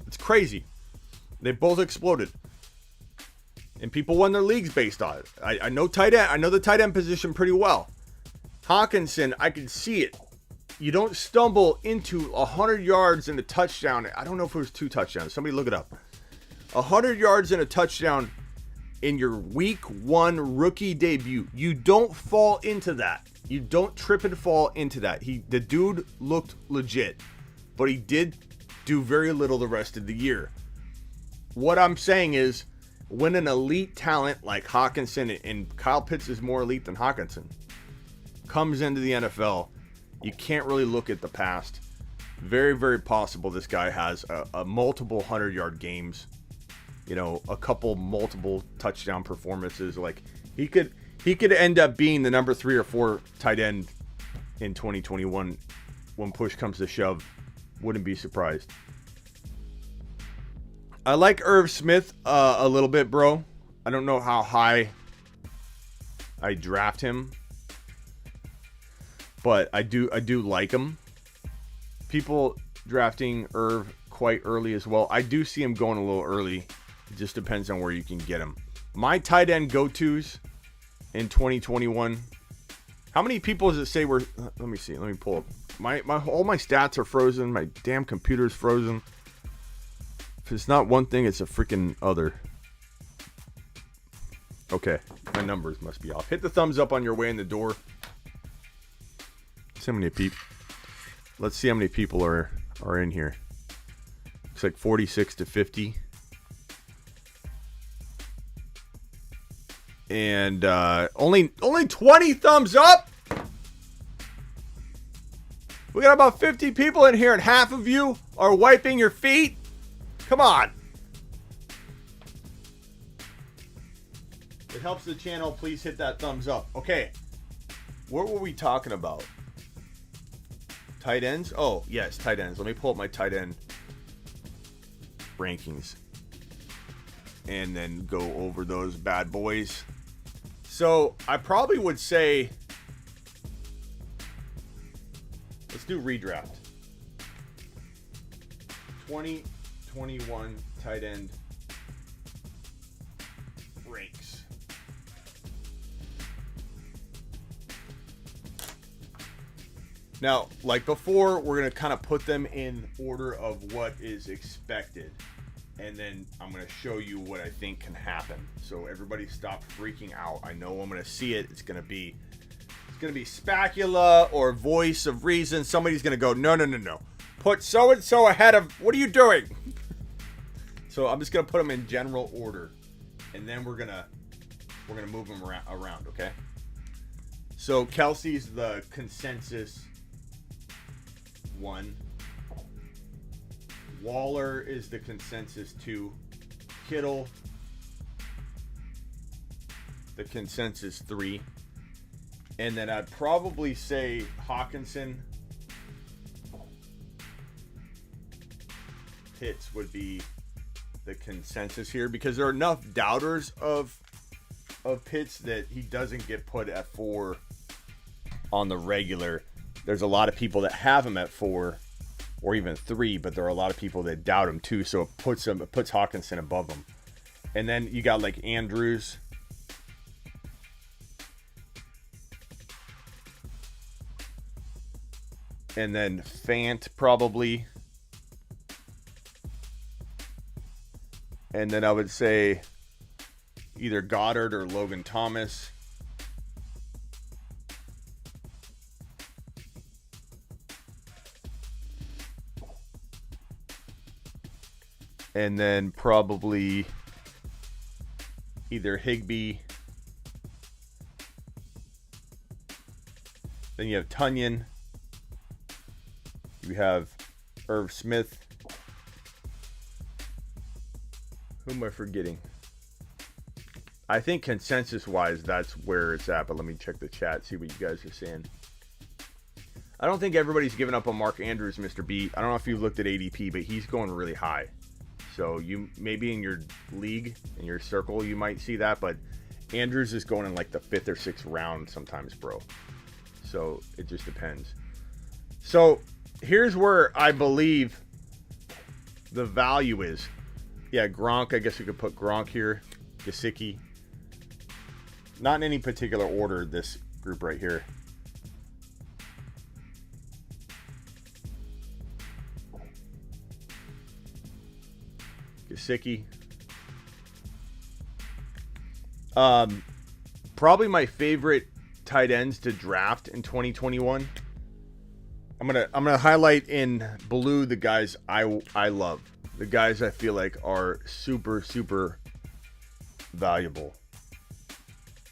It's crazy. They both exploded. And people won their leagues based on it. I know tight end. I know the tight end position pretty well. Hawkinson, I can see it. You don't stumble into 100 yards and a touchdown. I don't know if it was 2 touchdowns. Somebody look it up. 100 yards and a touchdown in your week 1 rookie debut. You don't fall into that. You don't trip and fall into that. The dude looked legit, but he did do very little the rest of the year. What I'm saying is, when an elite talent like Hawkinson, and Kyle Pitts is more elite than Hawkinson, comes into the NFL, you can't really look at the past. Very, very possible this guy has a multiple 100-yard games, a couple multiple touchdown performances. Like, he could end up being the number 3 or 4 tight end in 2021 when push comes to shove. Wouldn't be surprised. I like Irv Smith a little bit, bro. I don't know how high I draft him, but I do like him. People drafting Irv quite early as well. I do see him going a little early. It just depends on where you can get him. My tight end go-tos in 2021. How many people does it say were? Let me see. Let me pull up. All my stats are frozen. My damn computer's frozen. If it's not one thing, it's a freaking other. Okay, my numbers must be off. Hit the thumbs up on your way in the door. See how many people. Let's see how many people are in here. Looks like 46 to 50. And only 20 thumbs up. We got about 50 people in here, and half of you are wiping your feet. Come on. It helps the channel. Please hit that thumbs up. Okay. What were we talking about? Tight ends? Oh, yes, tight ends. Let me pull up my tight end rankings and then go over those bad boys. So I probably would say, let's do redraft. 2021 tight end ranks. Now, like before, we're going to kind of put them in order of what is expected. And then I'm going to show you what I think can happen. So everybody stop freaking out. I know I'm going to see it. It's going to be spatula or voice of reason. Somebody's going to go, no. Put so-and-so ahead of, what are you doing? So I'm just going to put them in general order. And then we're going to move them around, okay? So Kelsey's the consensus 1. Waller is the consensus 2. Kittle, the consensus 3. And then I'd probably say Hawkinson, Pitts would be the consensus here, because there are enough doubters of Pitts that he doesn't get put at 4 on the regular. There's a lot of people that have him at 4 or even 3, but there are a lot of people that doubt him too, so it puts Hawkinson above him. And then you got like Andrews, and then Fant probably, and then I would say either Goddard or Logan Thomas. And then probably either Higbee. Then you have Tunyon. You have Irv Smith. Who am I forgetting? I think consensus-wise, that's where it's at. But let me check the chat, see what you guys are saying. I don't think everybody's giving up on Mark Andrews, Mr. B. I don't know if you've looked at ADP, but he's going really high. So you maybe in your league, in your circle, you might see that. But Andrews is going in like the 5th or 6th round sometimes, bro. So it just depends. So here's where I believe the value is. Yeah, Gronk. I guess we could put Gronk here. Gesicki. Not in any particular order, this group right here. Gesicki. Probably my favorite tight ends to draft in 2021. I'm gonna highlight in blue the guys I love. The guys I feel like are super valuable.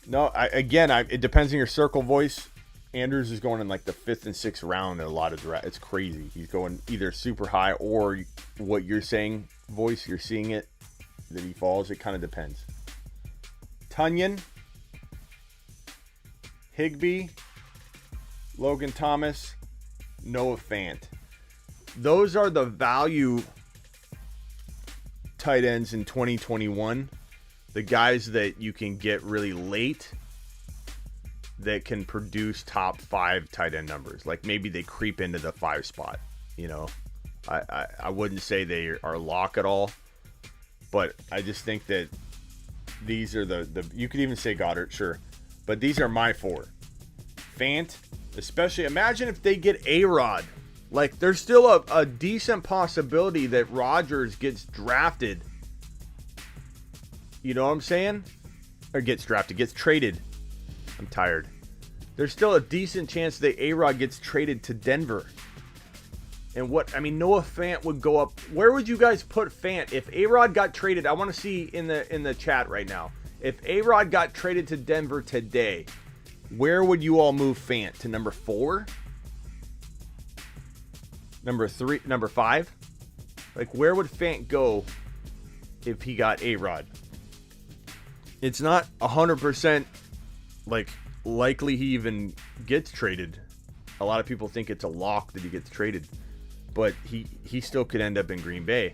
No, it depends on your circle voice. Andrews is going in like the 5th and 6th round in a lot of draft. It's crazy. He's going either super high or what you're saying voice, you're seeing it that he falls. It kind of depends. Tunyon, Higbee, Logan Thomas, Noah Fant. Those are the value tight ends in 2021. The guys that you can get really late that can produce top 5 tight end numbers. Like maybe they creep into the 5 spot. You know, I wouldn't say they are lock at all, but I just think that these are the you could even say Goddard, sure, but these are my 4. Fant, especially. Imagine if they get A-Rod. Like, there's still a decent possibility that Rodgers gets drafted. You know what I'm saying? Or gets drafted, gets traded. I'm tired. There's still a decent chance that A-Rod gets traded to Denver. And Noah Fant would go up. Where would you guys put Fant if A-Rod got traded? I want to see in the chat right now. If A-Rod got traded to Denver today, where would you all move Fant? To number 4? Number 3? Number 5? Like, where would Fant go if he got A-Rod? It's not 100% like likely he even gets traded. A lot of people think it's a lock that he gets traded, but he still could end up in Green Bay.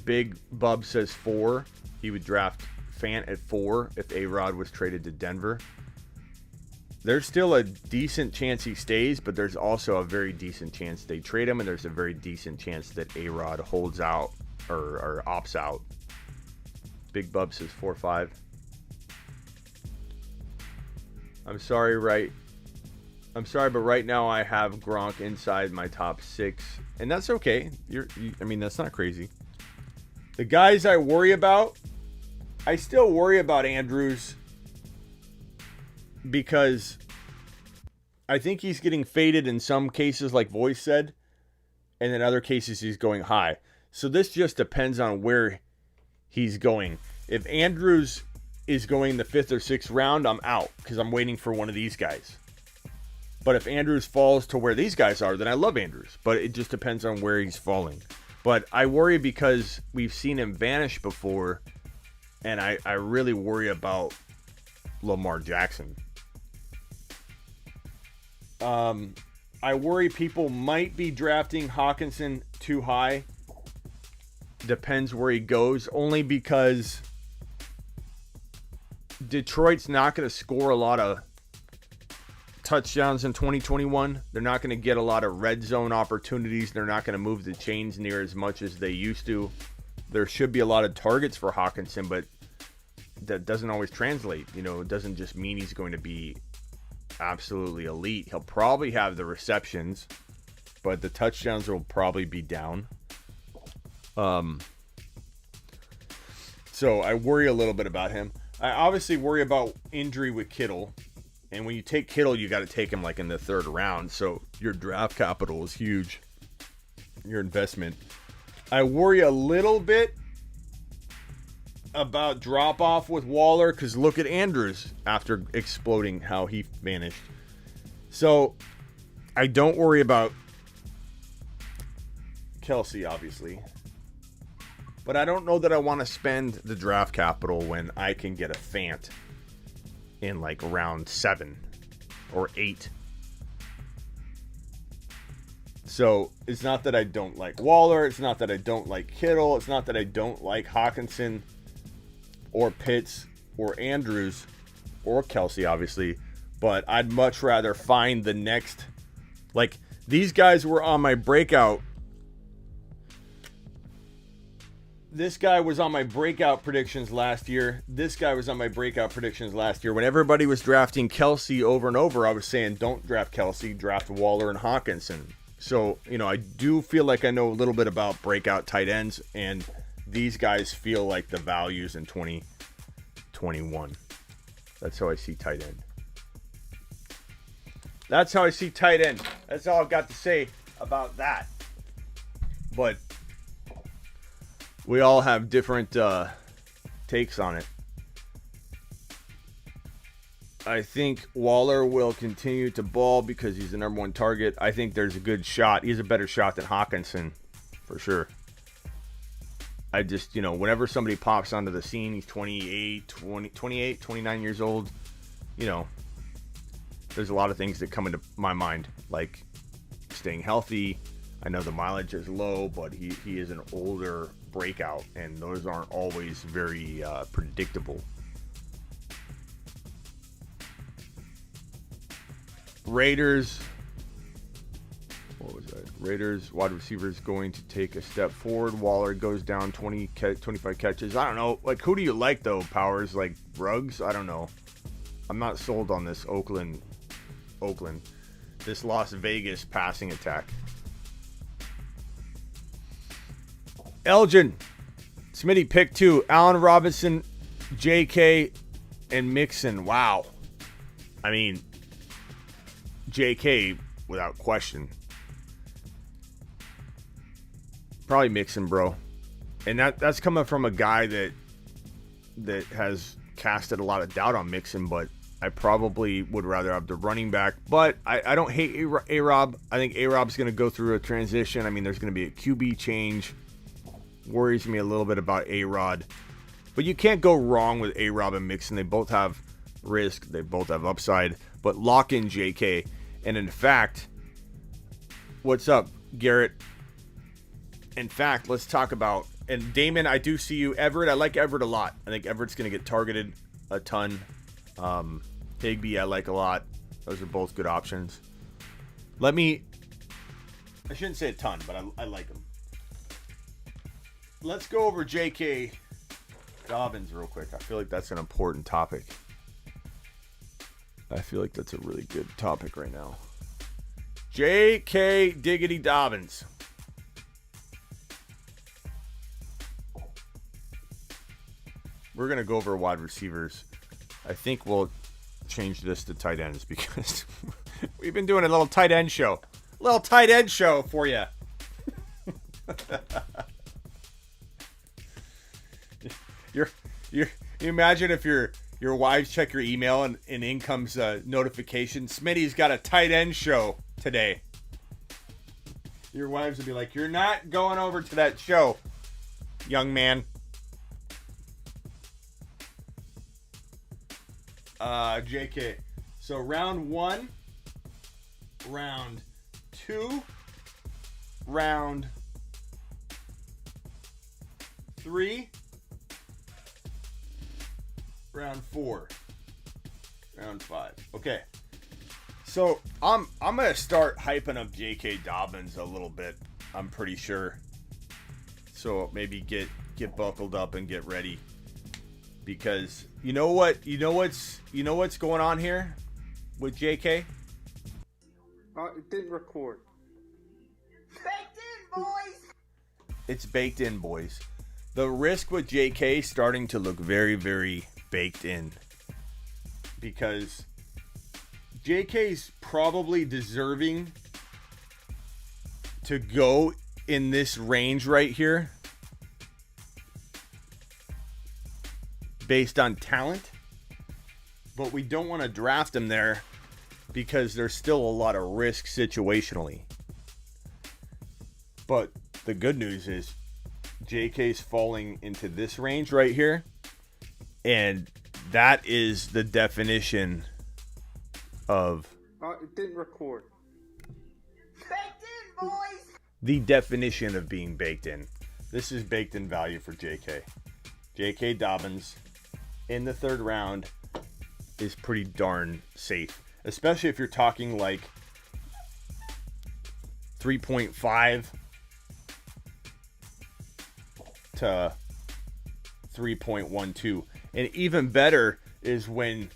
Big Bub says 4. He would draft Fant at 4 if A-Rod was traded to Denver. There's still a decent chance he stays, but there's also a very decent chance they trade him, and there's a very decent chance that A-Rod holds out or opts out. Big Bub says 4-5. I'm sorry, right? I'm sorry, but right now I have Gronk inside my top 6, and that's okay. I mean, that's not crazy. The guys I worry about, I still worry about Andrews because I think he's getting faded in some cases, like Voice said, and in other cases he's going high. So this just depends on where he's going. If Andrews is going the 5th or 6th round, I'm out because I'm waiting for one of these guys. But if Andrews falls to where these guys are, then I love Andrews. But it just depends on where he's falling. But I worry because we've seen him vanish before. And I really worry about Lamar Jackson. I worry people might be drafting Hawkinson too high. Depends where he goes. Only because Detroit's not going to score a lot of touchdowns in 2021. They're not going to get a lot of red zone opportunities. They're not going to move the chains near as much as they used to. There should be a lot of targets for Hawkinson, but that doesn't always translate. You know, it doesn't just mean he's going to be absolutely elite. He'll probably have the receptions, but the touchdowns will probably be down. So I worry a little bit about him. I obviously worry about injury with Kittle. And when you take Kittle, you got to take him like in the 3rd round. So your draft capital is huge. Your investment. I worry a little bit about drop off with Waller because look at Andrews after exploding how he vanished. So I don't worry about Kelsey, obviously. But I don't know that I want to spend the draft capital when I can get a Fant in like round 7 or 8. So it's not that I don't like Waller. It's not that I don't like Kittle. It's not that I don't like Hawkinson or Pitts or Andrews or Kelsey, obviously. But I'd much rather find the next. Like, these guys were on my breakout. This guy was on my breakout predictions last year. This guy was on my breakout predictions last year. When everybody was drafting Kelsey over and over, I was saying, don't draft Kelsey, draft Waller and Hawkinson. So, you know, I do feel like I know a little bit about breakout tight ends, and these guys feel like the values in 2021. That's how I see tight end. That's how I see tight end. That's all I've got to say about that. But we all have different takes on it. I think Waller will continue to ball because he's the number 1 target. I think there's a good shot. He's a better shot than Hawkinson, for sure. I just, you know, whenever somebody pops onto the scene, he's 28, 29 years old, you know, there's a lot of things that come into my mind, like staying healthy. I know the mileage is low, but he is an older breakout, and those aren't always very predictable. Raiders. What was that? Raiders wide receivers going to take a step forward. Waller goes down 25 catches. I don't know. Like, who do you like, though, Powers? Like, Ruggs? I don't know. I'm not sold on this Oakland. This Las Vegas passing attack. Elgin. Smitty pick 2. Allen Robinson, JK, and Mixon. Wow. I mean, JK without question. Probably Mixon, bro. And that's coming from a guy that has casted a lot of doubt on Mixon, but I probably would rather have the running back. But I don't hate A-Rob. I think A-Rob's going to go through a transition. I mean, there's going to be a QB change. Worries me a little bit about A-Rod. But you can't go wrong with A-Rob and Mixon. They both have risk. They both have upside. But lock in JK. And in fact, what's up, Garrett? In fact, let's talk about, and Damon, I do see you. Everett, I like Everett a lot. I think Everett's going to get targeted a ton. Higbee, I like a lot. Those are both good options. I shouldn't say a ton, but I like them. Let's go over J.K. Dobbins real quick. I feel like that's an important topic. I feel like that's a really good topic right now. J.K. Diggity Dobbins. We're going to go over wide receivers. I think we'll change this to tight ends because we've been doing a little tight end show. A little tight end show for you. You imagine if your wives check your email and in comes a notification, Smitty's got a tight end show today. Your wives would be like, you're not going over to that show, young man. JK. So round 1, round 2, round 3, round 4, round 5. Okay. So I'm gonna start hyping up J.K. Dobbins a little bit. I'm pretty sure. So maybe get buckled up and get ready, because you know what's going on here with J.K. It didn't record. Baked in, boys! It's baked in, boys. The risk with J.K. starting to look very, very baked in, because J.K.'s probably deserving to go in this range right here based on talent, but we don't want to draft him there because there's still a lot of risk situationally. But the good news is JK's falling into this range right here, and that is the definition of It didn't record. Baked in, boys! the definition of being baked in. This is baked in value for JK. JK Dobbins in the 3rd round is pretty darn safe, especially if you're talking like 3.5 to 3.12. And even better is when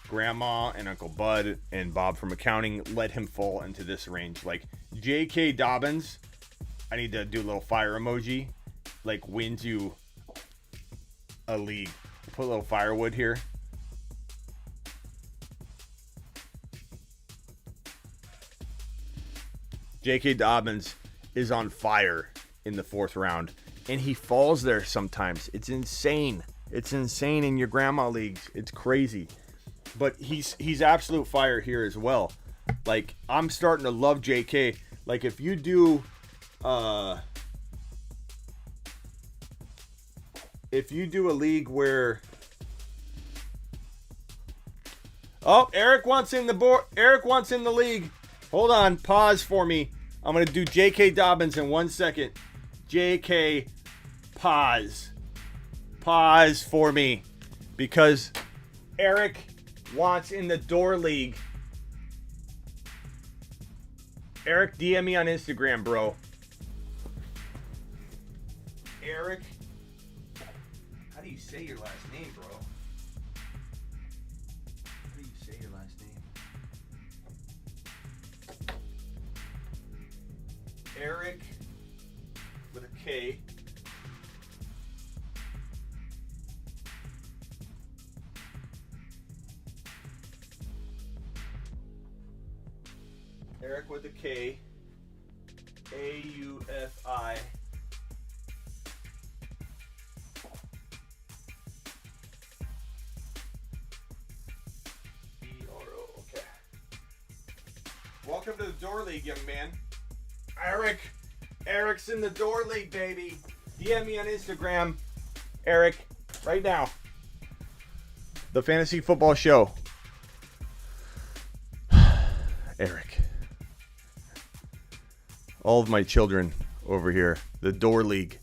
Grandma and Uncle Bud and Bob from accounting let him fall into this range. Like J.K. Dobbins, I need to do a little fire emoji, like wins you a league. Put a little firewood here. J.K. Dobbins is on fire in the 4th round, and he falls there sometimes. It's insane. It's insane in your grandma leagues. It's crazy. But he's absolute fire here as well. Like, I'm starting to love JK. Like, if you do a league where Eric wants in the league. Hold on, pause for me. I'm gonna do JK Dobbins in 1 second. JK, pause for me, because Eric wants in the door league. Eric, DM me on Instagram, bro. Eric, how do you say your last name, bro? How do you say your last name? Eric with a K. Eric with a K. A-U-F-I. E-R-O. Okay. Welcome to the door league, young man. Eric's in the door league, baby. DM me on Instagram, Eric, right now. The Fantasy Football Show. Eric. All of my children over here. The door league.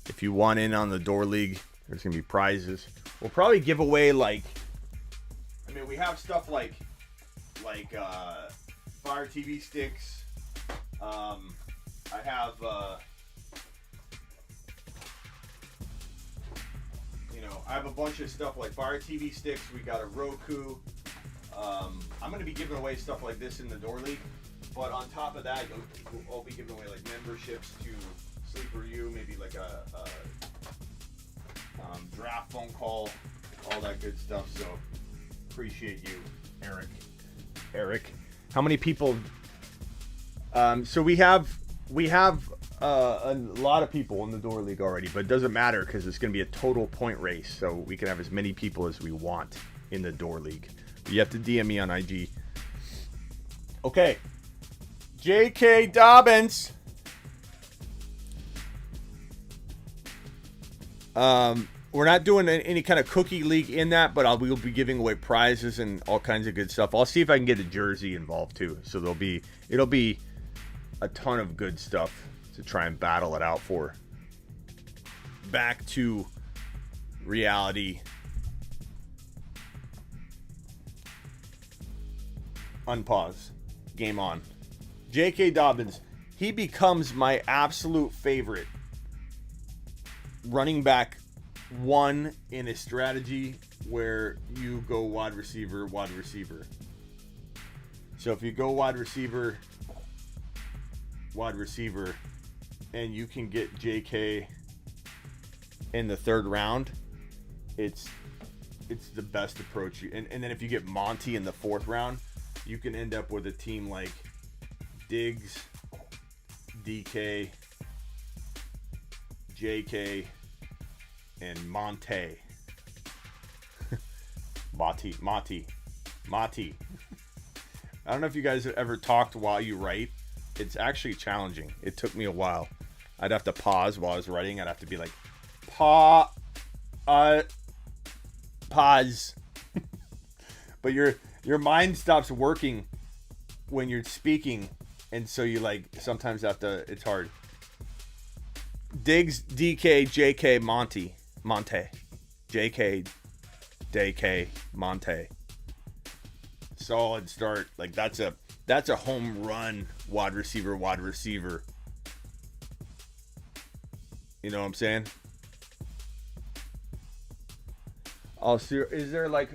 If you want in on the door league, there's going to be prizes. We'll probably give away we have stuff like Fire TV sticks. I have, I have a bunch of stuff like Fire TV sticks. We got a Roku. I'm going to be giving away stuff like this in the door league, but on top of that, I'll be giving away like memberships to Sleeper U, maybe like a draft phone call, all that good stuff. So appreciate you, Eric. How many people? So we have a lot of people in the door league already, but it doesn't matter because it's going to be a total point race. So we can have as many people as we want in the door league. But you have to DM me on IG. Okay. J.K. Dobbins. We're not doing any kind of cookie league in that, but we'll be giving away prizes and all kinds of good stuff. I'll see if I can get a jersey involved too. So it'll be a ton of good stuff to try and battle it out for. Back to reality. Unpause. Game on. J.K. Dobbins. He becomes my absolute favorite running back one in a strategy where you go wide receiver. So if you go wide receiver, and you can get JK in the third round, it's the best approach. And then if you get Monty in the fourth round, you can end up with a team like Diggs, DK, JK, and Monte. Mati. I don't know if you guys have ever talked while you write. It's actually challenging. It took me a while. I'd have to pause while I was writing. I'd have to be like, pause. But your mind stops working when you're speaking, and so you like sometimes have to. It's hard. Diggs, DK, JK, Monte, JK, DK, Monte. Solid start. Like that's a home run wide receiver. You know what I'm saying? I'll see. Is there like,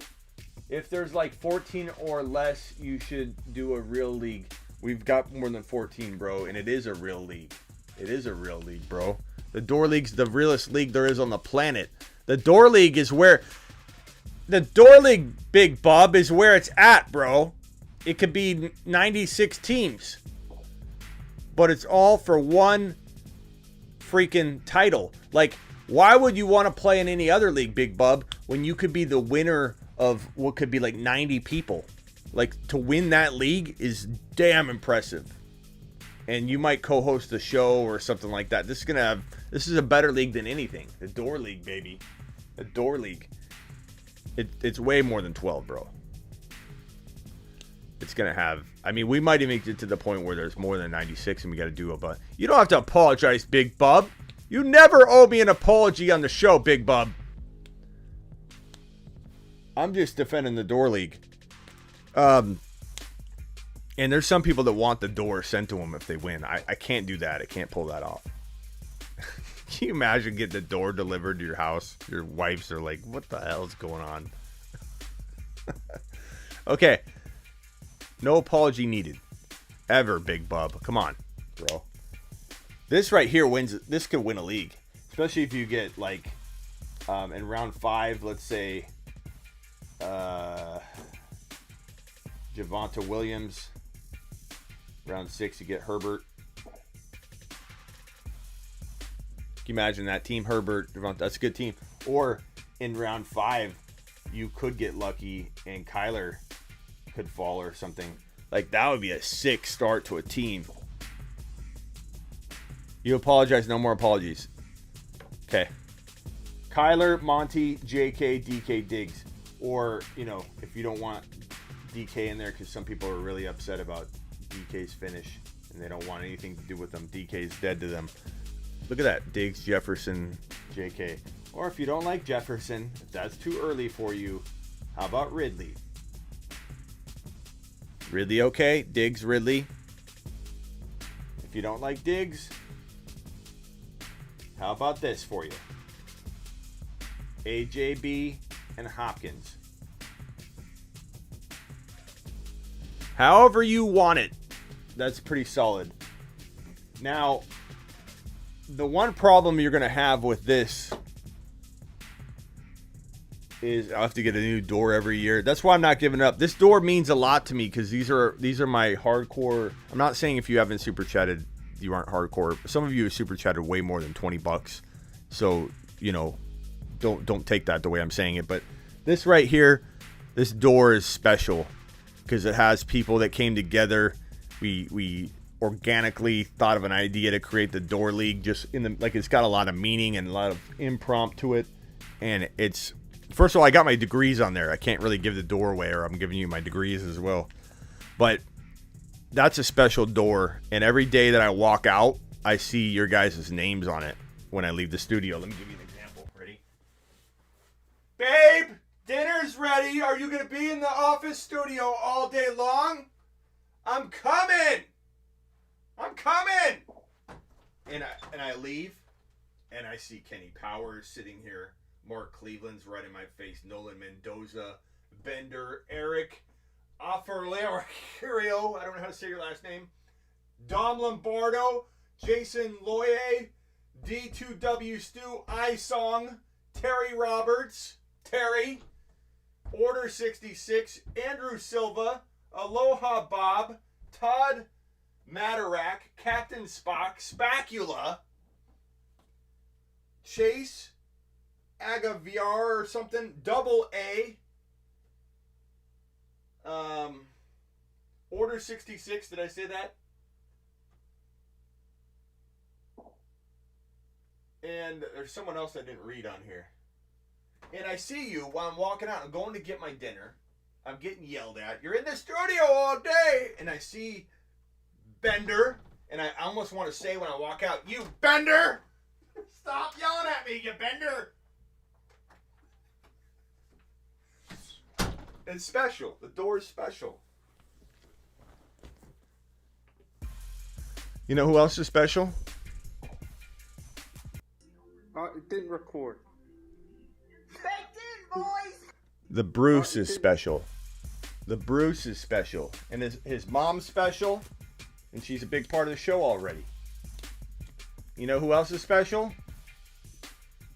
if there's like 14 or less, you should do a real league. We've got more than 14, bro, and it is a real league. It is a real league, bro. The door league's the realest league there is on the planet. The door league is where... The door league, Big Bub, is where it's at, bro. It could be 96 teams. But it's all for one freaking title. Like, why would you want to play in any other league, Big Bub, when you could be the winner of what could be like 90 people? Like, to win that league is damn impressive. And you might co-host the show or something like that. This is a better league than anything. The door league, baby. The door league. It's way more than 12, bro. It's going to have... I mean, we might even get to the point where there's more than 96 and we got to do it, but you don't have to apologize, Big Bub. You never owe me an apology on the show, Big Bub. I'm just defending the door league. And there's some people that want the door sent to them if they win. I can't do that. I can't pull that off. Can you imagine getting the door delivered to your house? Your wives are like, what the hell is going on? Okay. No apology needed. Ever, Big Bub. Come on, bro. This right here wins. This could win a league. Especially if you get, like, in round 5, let's say, Javonte Williams. Round 6, you get Herbert. Can you imagine that team? Herbert, Javonte, that's a good team. Or in round 5, you could get lucky and Kyler could fall or something. Like, that would be a sick start to a team. You apologize, no more apologies. Okay. Kyler, Monty, JK, DK, Diggs. Or, you know, if you don't want DK in there because some people are really upset about DK's finish and they don't want anything to do with them. DK's dead to them. Look at that. Diggs, Jefferson, JK. Or if you don't like Jefferson, if that's too early for you, how about Ridley? Ridley, okay. Diggs, Ridley. If you don't like Diggs, how about this for you? AJB and Hopkins. However you want it. That's pretty solid. Now, the one problem you're going to have with this is I'll have to get a new door every year. That's why I'm not giving up. This door means a lot to me because these are my hardcore. I'm not saying if you haven't super chatted, you aren't hardcore. Some of you have super chatted way more than $20. So, you know, don't take that the way I'm saying it. But this right here, this door is special because it has people that came together. We organically thought of an idea to create the door league. Just in the like, it's got a lot of meaning and a lot of impromptu to it, and it's. First of all, I got my degrees on there. I can't really give the door away, or I'm giving you my degrees as well. But that's a special door, and every day that I walk out, I see your guys' names on it when I leave the studio. Let me give you an example. Ready? Babe, dinner's ready. Are you going to be in the office studio all day long? I'm coming. I'm coming. And I leave, and I see Kenny Powers sitting here. Mark Cleveland's right in my face. Nolan Mendoza, Bender, Eric Afferleo, I don't know how to say your last name. Dom Lombardo, Jason Loye, D2W Stu, iSong, Terry Roberts, Terry, Order 66, Andrew Silva, Aloha Bob, Todd Matarak, Captain Spock, Spacula, Chase, Agaviar or something, Double A, Order 66, did I say that? And there's someone else I didn't read on here. And I see you while I'm walking out. I'm going to get my dinner. I'm getting yelled at. You're in the studio all day. And I see Bender. And I almost want to say when I walk out, you Bender! Stop yelling at me, you Bender! It's special. The door is special. You know who else is special? It didn't record. Baked in, boys! The Bruce is special. The Bruce is special. And his mom's special. And she's a big part of the show already. You know who else is special?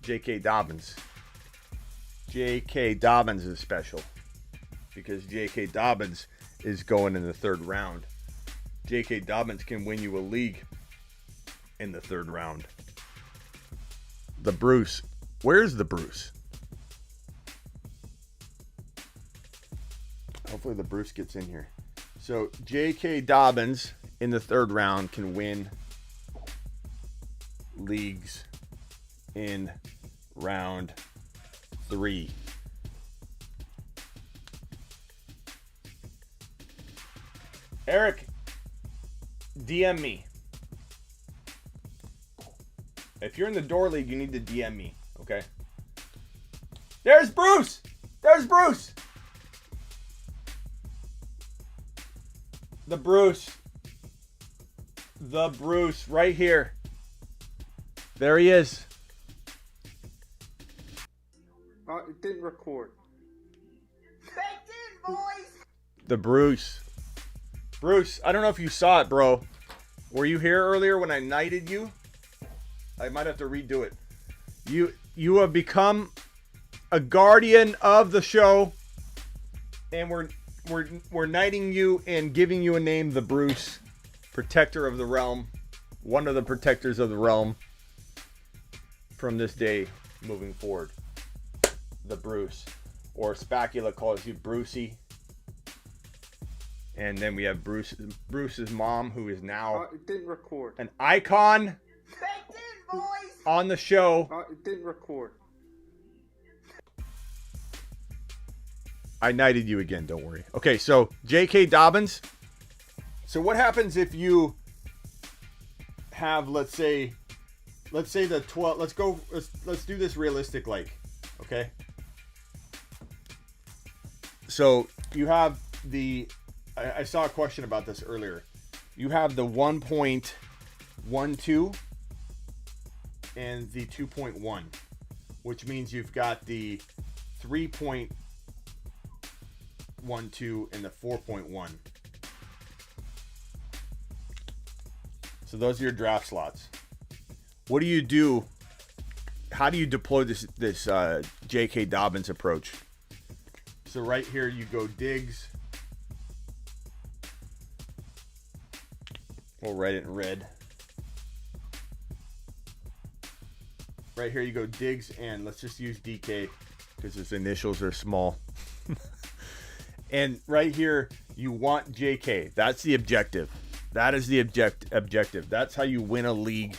J.K. Dobbins. J.K. Dobbins is special. Because J.K. Dobbins is going in the third round. J.K. Dobbins can win you a league in the third round. The Bruce. Where's the Bruce? Hopefully the Bruce gets in here. So J.K. Dobbins in the third round can win leagues in round 3. Eric, DM me. If you're in the door league, you need to DM me, okay? There's Bruce! There's Bruce! The Bruce. The Bruce, right here. There he is. It didn't record. Baked in, boys! The Bruce. Bruce, I don't know if you saw it, bro. Were you here earlier when I knighted you? I might have to redo it. You have become a guardian of the show, and we're knighting you and giving you a name, the Bruce, protector of the realm, one of the protectors of the realm. From this day moving forward, the Bruce, or Spacula calls you Brucey. And then we have Bruce's mom, who is now It didn't record. an icon Baked in, boys! on the show. It didn't record. I knighted you again, don't worry. Okay, so J.K. Dobbins. So what happens if you have, let's say the 12, let's do this realistic like, okay? So you have I saw a question about this earlier. You have the 1.12 and the 2.1, which means you've got the 3.12 and the 4.1. So those are your draft slots. What do you do? How do you deploy this J.K. Dobbins approach? So right here you go Diggs. We'll write it in red. Right here you go Diggs, and let's just use DK because his initials are small. And right here you want JK. That's the objective. That is the objective. That's how you win a league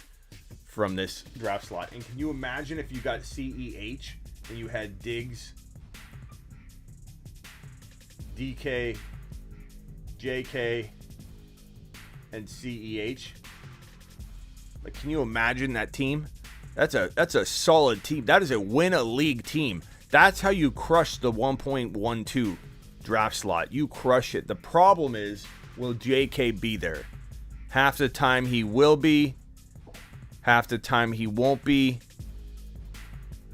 from this draft slot. And can you imagine if you got CEH and you had Diggs, DK, JK, and CEH? Like, can you imagine that team? That's a solid team. That is a win a league team. That's how you crush the 1.12 draft slot. You crush it. The problem is, will JK be there? Half the time he will be. Half the time he won't be.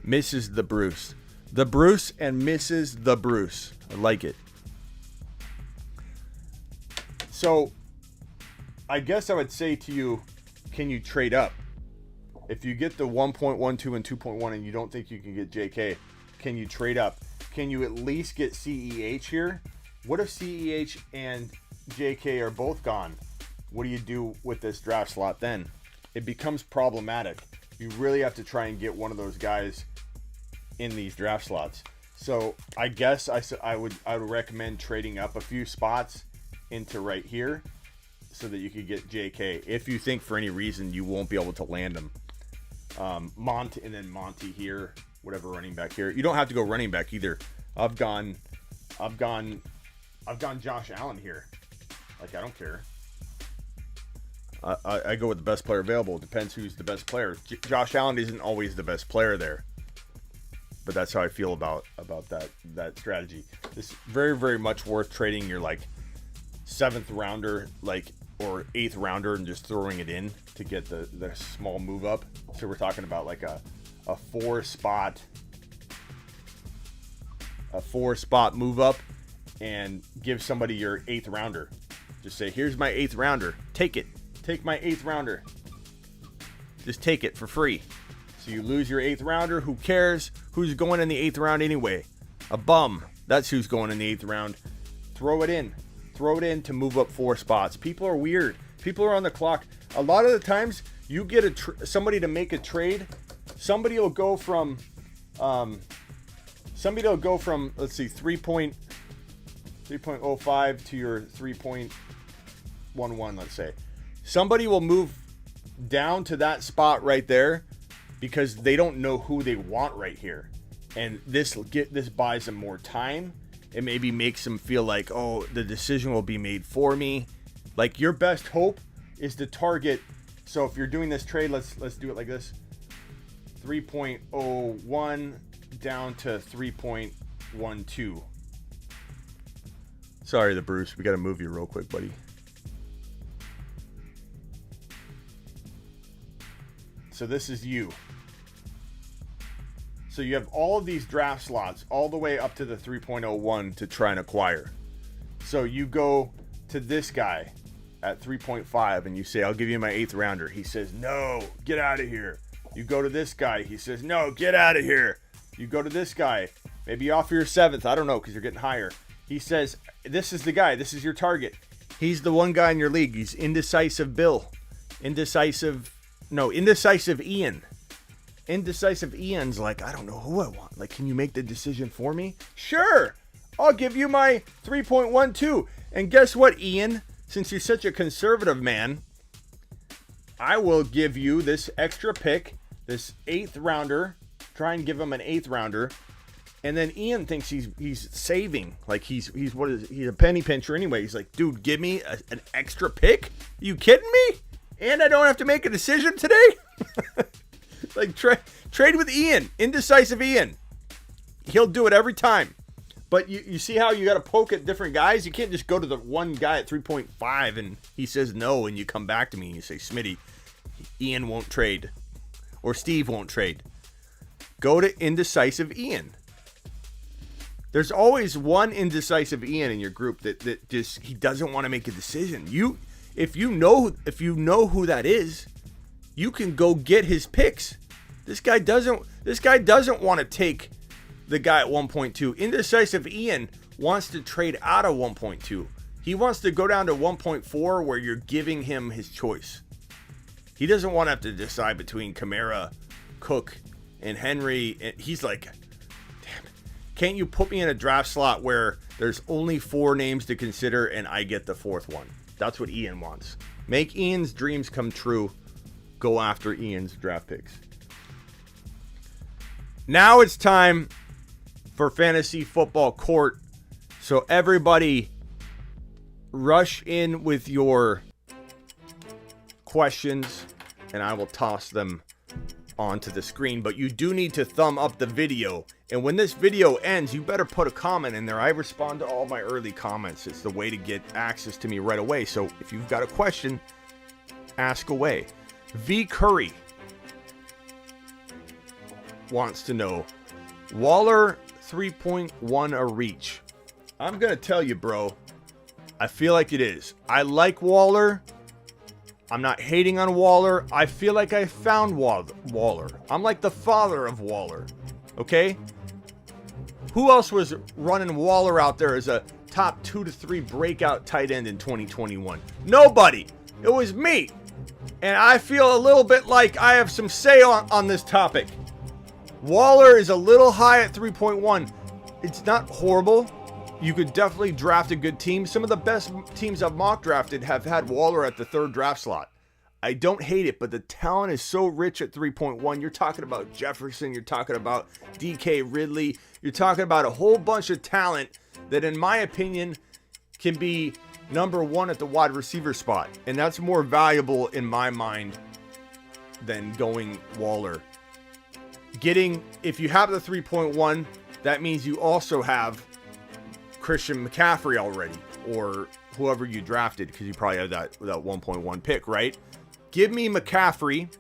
Misses the Bruce. The Bruce and misses the Bruce. I like it. So, I guess I would say to you, can you trade up? If you get the 1.12 and 2.1 and you don't think you can get JK, can you trade up? Can you at least get CEH here? What if CEH and JK are both gone? What do you do with this draft slot then? It becomes problematic. You really have to try and get one of those guys in these draft slots. So I guess I would recommend trading up a few spots into right here so that you could get JK. If you think for any reason you won't be able to land him. Monty and then Monty here, whatever running back here. You don't have to go running back either. I've gone Josh Allen here. Like, I don't care. I go with the best player available. It depends who's the best player. Josh Allen isn't always the best player there, but that's how I feel about that strategy. It's very, very much worth trading your like 7th rounder, like, or 8th rounder, and just throwing it in to get the small move up. So we're talking about like a 4-spot move up, and give somebody your 8th rounder. Just say, here's my 8th rounder. Take it. Take my 8th rounder. Just take it for free. So you lose your 8th rounder. Who cares? Who's going in the 8th round anyway? A bum. That's who's going in the 8th round. Throw it in. Throw it in to move up 4 spots. People are weird. People are on the clock. A lot of the times, you get somebody to make a trade. Somebody will go from, let's see, 3.05 to your 3.11, let's say. Somebody will move down to that spot right there because they don't know who they want right here. And this buys them more time. It maybe makes them feel like, oh, the decision will be made for me. Like, your best hope is to target. So if you're doing this trade, let's do it like this. 3.01 down to 3.12. Sorry, the Bruce. We got to move you real quick, buddy. So this is you. So you have all of these draft slots all the way up to the 3.01 to try and acquire. So you go to this guy at 3.5 and you say, I'll give you my 8th rounder. He says, no, get out of here. You go to this guy. He says, no, get out of here. You go to this guy. Maybe you offer your 7th. I don't know, because you're getting higher. He says, this is the guy. This is your target. He's the one guy in your league. He's indecisive Bill. Indecisive Ian. Indecisive Ian's like, I don't know who I want. Like, can you make the decision for me? Sure. I'll give you my 3.12. And guess what, Ian? Since you're such a conservative man, I will give you this extra pick, this 8th rounder. Try and give him an 8th rounder. And then Ian thinks he's saving. Like, he's a penny pincher anyway. He's like, dude, give me an extra pick? Are you kidding me? And I don't have to make a decision today? Like, trade with Ian. Indecisive Ian. He'll do it every time. But you see how you got to poke at different guys? You can't just go to the one guy at 3.5 and he says no, and you come back to me and you say, Smitty, Ian won't trade. Or Steve won't trade. Go to indecisive Ian. There's always one indecisive Ian in your group that just, he doesn't want to make a decision. If you know who that is, you can go get his picks. This guy doesn't want to take the guy at 1.2. Indecisive Ian wants to trade out of 1.2. He wants to go down to 1.4 where you're giving him his choice. He doesn't want to have to decide between Kamara, Cook, and Henry. And he's like, damn it. Can't you put me in a draft slot where there's only 4 names to consider and I get the 4th one? That's what Ian wants. Make Ian's dreams come true. Go after Ian's draft picks. Now it's time for Fantasy Football Court. So everybody rush in with your questions and I will toss them onto the screen. But you do need to thumb up the video. And when this video ends, you better put a comment in there. I respond to all my early comments. It's the way to get access to me right away. So if you've got a question, ask away. V. Curry wants to know, Waller 3.1 a reach? I'm going to tell you, bro. I feel like it is. I like Waller. I'm not hating on Waller. I feel like I found Waller. I'm like the father of Waller. Okay? Who else was running Waller out there as a top 2 to 3 breakout tight end in 2021? Nobody. It was me. And I feel a little bit like I have some say on this topic. Waller is a little high at 3.1. It's not horrible. You could definitely draft a good team. Some of the best teams I've mock drafted have had Waller at the 3rd draft slot. I don't hate it, but the talent is so rich at 3.1. You're talking about Jefferson. You're talking about DK Ridley. You're talking about a whole bunch of talent that, in my opinion, can be number 1 at the wide receiver spot. And that's more valuable in my mind than going Waller. If you have the 3.1, that means you also have Christian McCaffrey already, or whoever you drafted, because you probably have that 1.1 pick, right? Give me McCaffrey.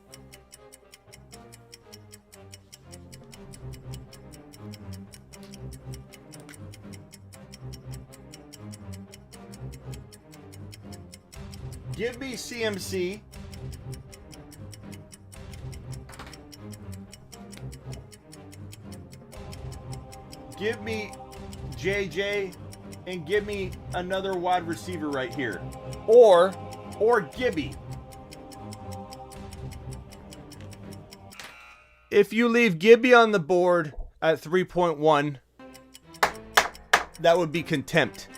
Give me CMC. Give me JJ, and give me another wide receiver right here. Or Gibby. If you leave Gibby on the board at 3.1, that would be contempt.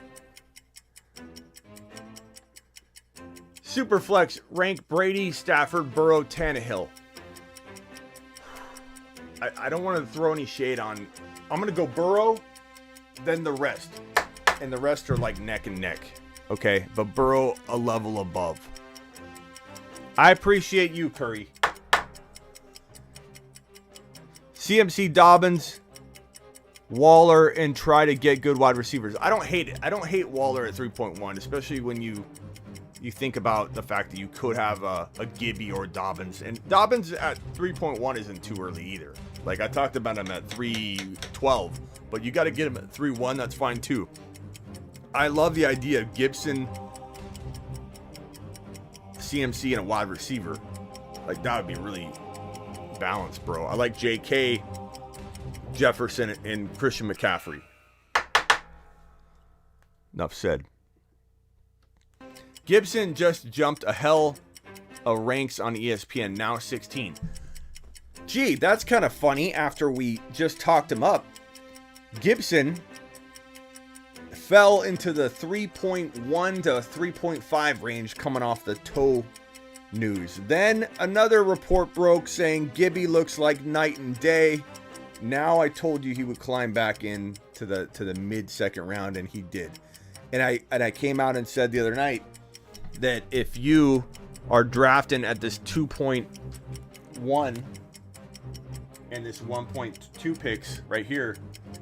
Superflex, rank Brady, Stafford, Burrow, Tannehill. I don't want to throw any shade on. I'm going to go Burrow, then the rest. And the rest are like neck and neck. Okay? But Burrow a level above. I appreciate you, Curry. CMC, Dobbins, Waller, and try to get good wide receivers. I don't hate it. I don't hate Waller at 3.1, especially when you think about the fact that you could have a Gibby or Dobbins. And Dobbins at 3.1 isn't too early either. Like, I talked about him at 3.12, but you got to get him at 3.1. That's fine too. I love the idea of Gibson, CMC, and a wide receiver. Like, that would be really balanced, bro. I like JK, Jefferson, and Christian McCaffrey. Enough said. Gibson just jumped a hell of ranks on ESPN, now 16. Gee, that's kind of funny after we just talked him up. Gibson fell into the 3.1 to 3.5 range coming off the toe news. Then another report broke saying Gibby looks like night and day. Now I told you he would climb back in to the mid-second round, and he did. And I came out and said the other night that if you are drafting at this 2.1 and this 1.2 picks right here,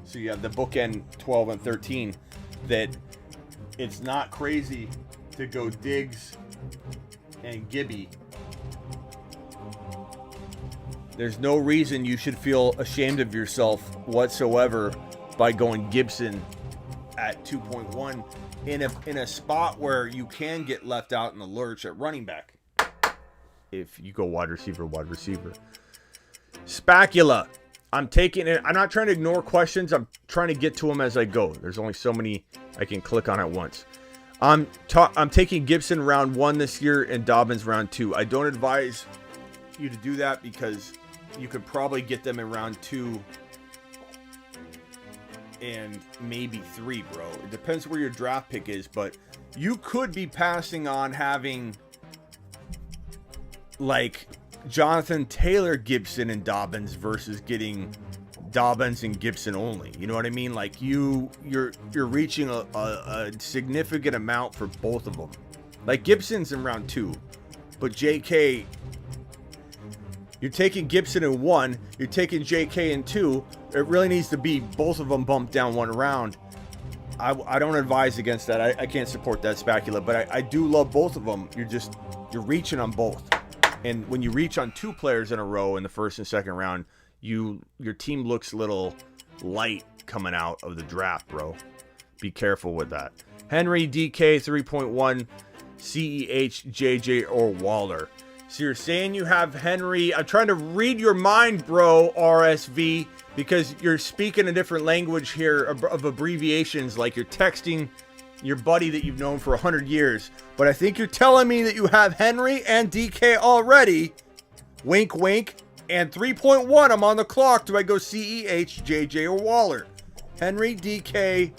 so you have the bookend 12 and 13, that it's not crazy to go Diggs and Gibby. There's no reason you should feel ashamed of yourself whatsoever by going Gibson at 2.1. in a spot where you can get left out in the lurch at running back. If you go wide receiver. Spacula. I'm taking it. I'm not trying to ignore questions. I'm trying to get to them as I go. There's only so many I can click on at once. I'm taking Gibson round 1 this year and Dobbins round 2. I don't advise you to do that because you could probably get them in round 2 and maybe 3, bro. It depends where your draft pick is, but you could be passing on having like Jonathan Taylor, Gibson, and Dobbins versus getting Dobbins and Gibson only. You know what I mean? Like you're reaching a significant amount for both of them. Like Gibson's in round 2, but JK, you're taking Gibson in 1, you're taking JK in 2. It really needs to be both of them bumped down 1 round. I don't advise against that. I can't support that specula, but I do love both of them. You're reaching on both. And when you reach on 2 players in a row in the first and second round, your team looks a little light coming out of the draft, bro. Be careful with that. Henry, DK, 3.1, CEH, JJ, or Waller. So you're saying you have Henry. I'm trying to read your mind, bro, RSV, because you're speaking a different language here of abbreviations, like you're texting your buddy that you've known for 100 years. But I think you're telling me that you have Henry and DK already. Wink, wink. And 3.1, I'm on the clock. Do I go CEH, JJ, or Waller? Henry, DK,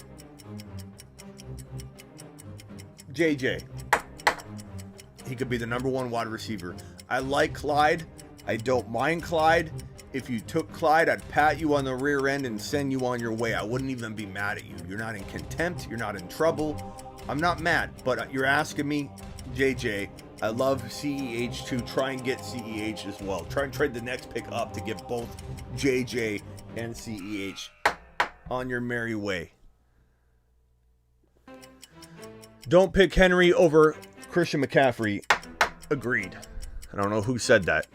JJ. He could be the number 1 wide receiver. I like Clyde. I don't mind Clyde. If you took Clyde, I'd pat you on the rear end and send you on your way. I wouldn't even be mad at you. You're not in contempt. You're not in trouble. I'm not mad, but you're asking me, JJ. I love CEH too. Try and get CEH as well. Try and trade the next pick up to get both JJ and CEH on your merry way. Don't pick Henry over Christian McCaffrey. Agreed. I don't know who said that.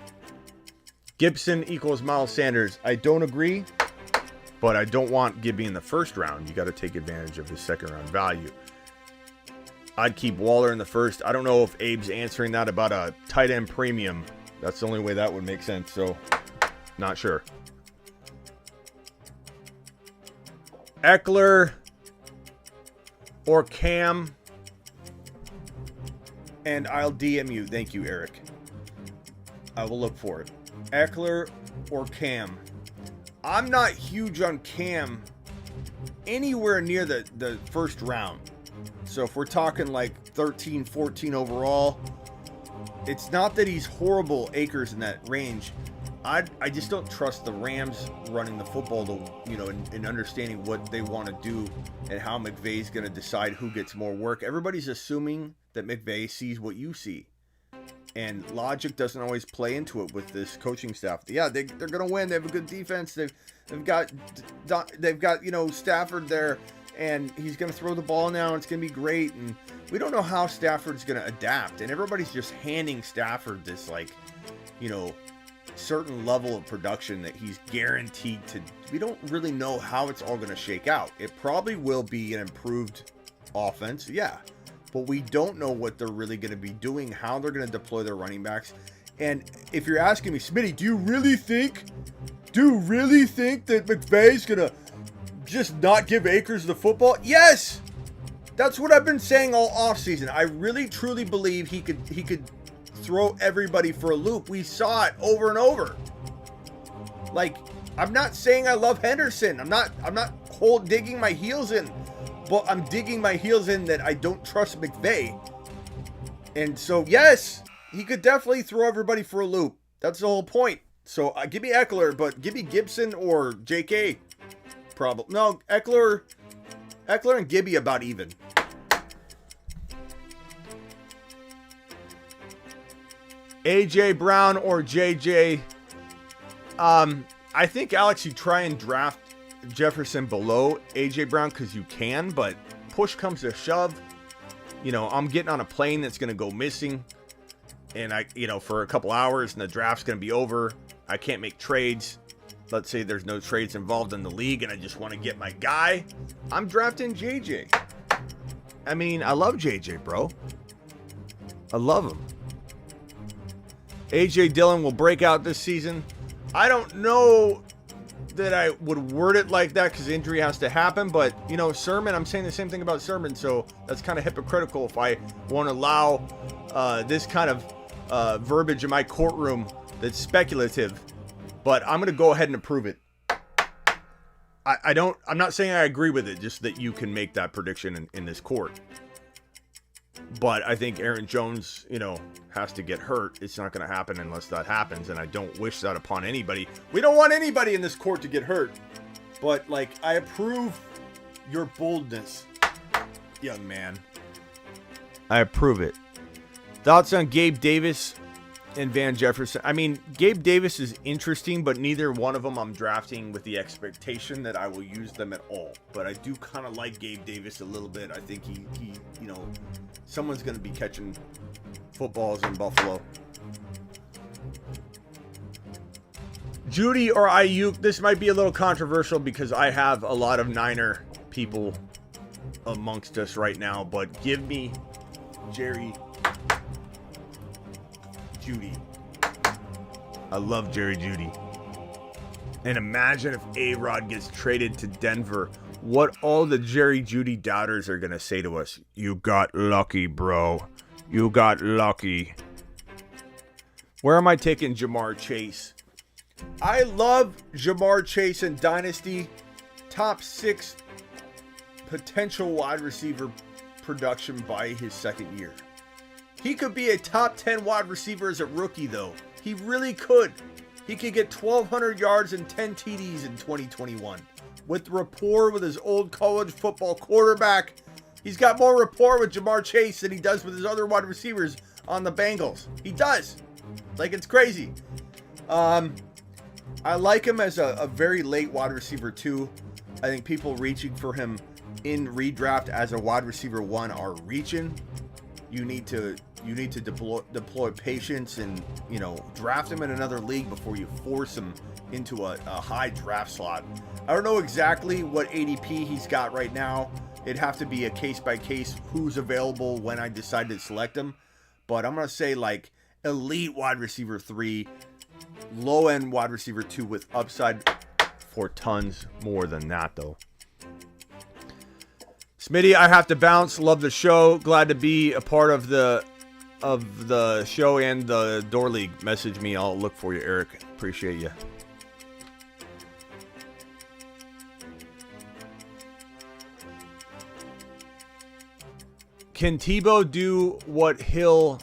Gibson equals Miles Sanders. I don't agree, but I don't want Gibby in the first round. You got to take advantage of his second round value. I'd keep Waller in the first. I don't know if Abe's answering that about a tight end premium. That's the only way that would make sense, so not sure. Eckler or Cam, and I'll DM you. Thank you, Eric. I will look for it. Eckler or Cam. I'm not huge on Cam anywhere near the first round. So if we're talking like 13, 14 overall, it's not that he's horrible acres in that range. I just don't trust the Rams running the football and understanding what they want to do and how McVay's going to decide who gets more work. Everybody's assuming that McVay sees what you see. And logic doesn't always play into it with this coaching staff. Yeah, they're going to win. They have a good defense. They've got Stafford there, and he's going to throw the ball now. And it's going to be great. And we don't know how Stafford's going to adapt. And everybody's just handing Stafford this certain level of production that he's guaranteed to. We don't really know how it's all going to shake out. It probably will be an improved offense. Yeah. But we don't know what they're really going to be doing, how they're going to deploy their running backs. And if you're asking me, Smitty, do you really think that McVay's going to just not give Akers the football? Yes! That's what I've been saying all offseason. I really, truly believe he could throw everybody for a loop. We saw it over and over. Like, I'm not saying I love Henderson. I'm not digging my heels in. But I'm digging my heels in that I don't trust McVay. And so, yes, he could definitely throw everybody for a loop. That's the whole point. So, give me Eckler, but give me Gibson or JK. Probably. No, Eckler and Gibby about even. AJ Brown or JJ. I think, Alex, you try and draft Jefferson below AJ Brown because you can, but push comes to shove. I'm getting on a plane that's going to go missing, and for a couple hours, and the draft's going to be over. I can't make trades. Let's say there's no trades involved in the league, and I just want to get my guy. I'm drafting JJ. I mean, I love JJ, bro. I love him. AJ Dillon will break out this season. I don't know that I would word it like that because injury has to happen, but you know, Sermon, I'm saying the same thing about Sermon, so that's kind of hypocritical if I want to allow this kind of verbiage in my courtroom that's speculative, but I'm going to go ahead and approve it. I'm not saying I agree with it, just that you can make that prediction in this court. But I think Aaron Jones, you know, has to get hurt. It's not going to happen unless that happens, and I don't wish that upon anybody. We don't want anybody in this court to get hurt. But, like, I approve your boldness, young man. I approve it. Thoughts on Gabe Davis and Van Jefferson? I mean, Gabe Davis is interesting, but neither one of them I'm drafting with the expectation that I will use them at all. But I do kind of like Gabe Davis a little bit. I think he you know, someone's going to be catching footballs in Buffalo. Judy or Ayuk, this might be a little controversial because I have a lot of Niner people amongst us right now, but give me Jerry Judy. I love Jerry Judy. And imagine if A-Rod gets traded to Denver, what all the Jerry Judy doubters are going to say to us. You got lucky, bro. You got lucky. Where am I taking Jamar Chase? I love Jamar Chase in Dynasty. Top 6 potential wide receiver production by his second year. He could be a top 10 wide receiver as a rookie, though. He really could. He could get 1,200 yards and 10 TDs in 2021. With rapport with his old college football quarterback, he's got more rapport with Jamar Chase than he does with his other wide receivers on the Bengals. He does. Like, it's crazy. I like him as a very late wide receiver, too. I think people reaching for him in redraft as a wide receiver 1 are reaching. You need to deploy patience and, you know, draft him in another league before you force him into a high draft slot. I don't know exactly what ADP he's got right now. It'd have to be a case by case who's available when I decide to select him. But I'm going to say like elite wide receiver 3, low end wide receiver 2 with upside for tons more than that though. Smitty, I have to bounce. Love the show. Glad to be a part of the show and the Door League. Message me. I'll look for you, Eric. Appreciate you. Can Tebow do what Hill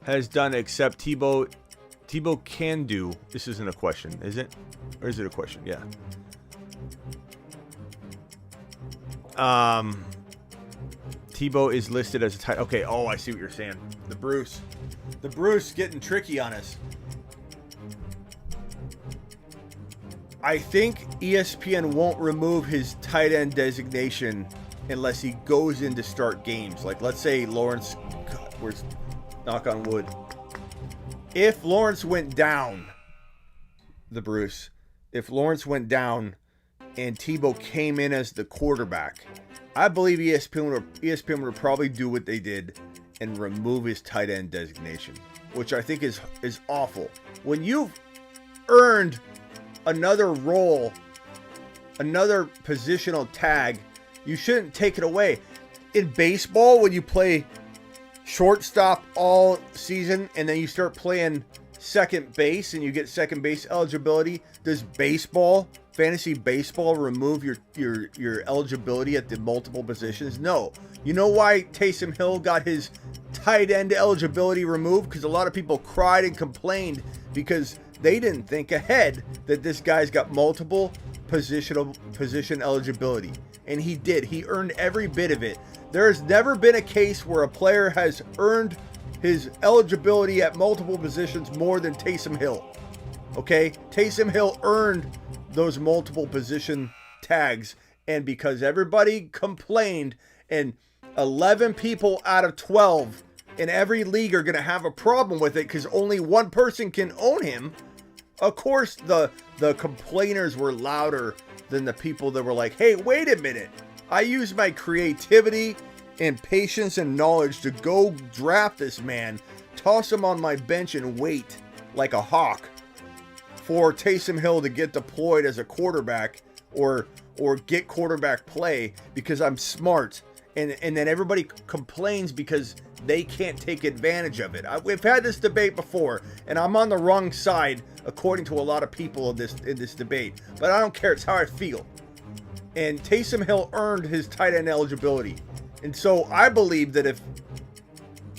has done except Tebow can do? This isn't a question, is it? Or is it a question? Yeah. Tebow is listed as a tight. Okay, oh, I see what you're saying. The Bruce getting tricky on us. I think ESPN won't remove his tight end designation unless he goes in to start games. Like, let's say Lawrence, God, where's, knock on wood. If Lawrence went down, if Lawrence went down and Tebow came in as the quarterback, I believe ESPN would probably do what they did and remove his tight end designation, which I think is awful. When you've earned another role, another positional tag, you shouldn't take it away. In baseball, when you play shortstop all season and then you start playing second base and you get second base eligibility, does fantasy baseball remove your eligibility at the multiple positions? No. You know why Taysom Hill got his tight end eligibility removed? Because a lot of people cried and complained because they didn't think ahead that this guy's got multiple position eligibility. And he did. He earned every bit of it. There has never been a case where a player has earned his eligibility at multiple positions more than Taysom Hill. Okay? Taysom Hill earned those multiple position tags, and because everybody complained, and 11 people out of 12 in every league are going to have a problem with it because only one person can own him, of course the complainers were louder than the people that were like, hey, wait a minute, I used my creativity and patience and knowledge to go draft this man, toss him on my bench and wait like a hawk for Taysom Hill to get deployed as a quarterback or get quarterback play because I'm smart. And then everybody complains because they can't take advantage of it. We've had this debate before, and I'm on the wrong side according to a lot of people in this debate. But I don't care. It's how I feel. And Taysom Hill earned his tight end eligibility. And so I believe that if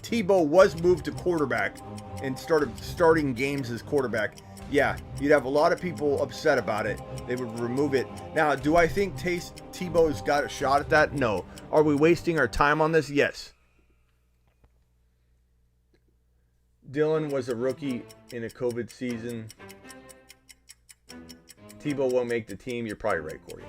Tebow was moved to quarterback and started starting games as quarterback, yeah, you'd have a lot of people upset about it. They would remove it. Now, do I think Tebow's got a shot at that? No. Are we wasting our time on this? Yes. Dylan was a rookie in a COVID season. Tebow won't make the team. You're probably right, Corey.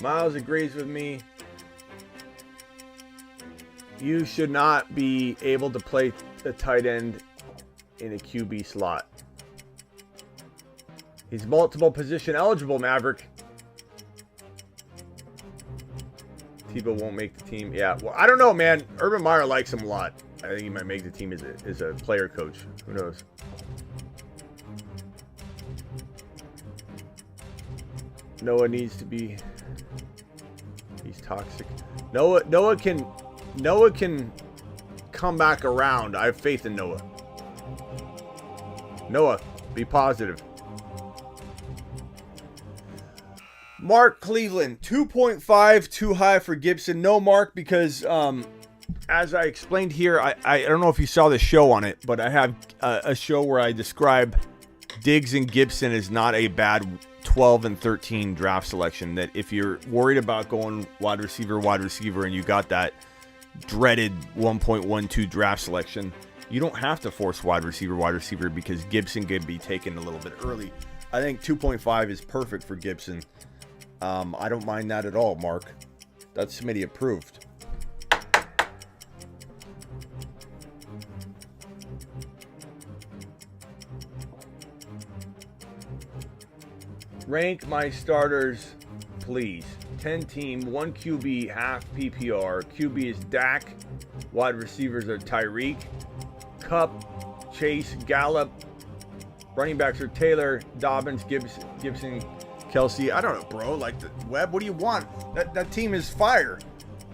Miles agrees with me. You should not be able to play a tight end in a QB slot. He's multiple position eligible, Maverick. Tebow won't make the team. Yeah, well, I don't know, man. Urban Meyer likes him a lot. I think he might make the team as a player coach. Who knows? Noah needs to be... He's toxic. Noah can come back around. I have faith in Noah. Noah, be positive. Mark Cleveland, 2.5 too high for Gibson. No, Mark, because as I explained here, I don't know if you saw the show on it, but I have a show where I describe Diggs and Gibson as not a bad 12 and 13 draft selection. That if you're worried about going wide receiver, and you got that dreaded 1.12 draft selection, you don't have to force wide receiver because Gibson could be taken a little bit early. I think 2.5 is perfect for Gibson. I don't mind that at all, Mark. That's Smitty approved. Rank my starters, please. 10 team, 1 QB, half PPR. QB is Dak. Wide receivers are Tyreek, Cup, Chase, Gallup. Running backs are Taylor, Dobbins, Gibson, Kelsey. I don't know, bro. Like, Webb, what do you want? That team is fire.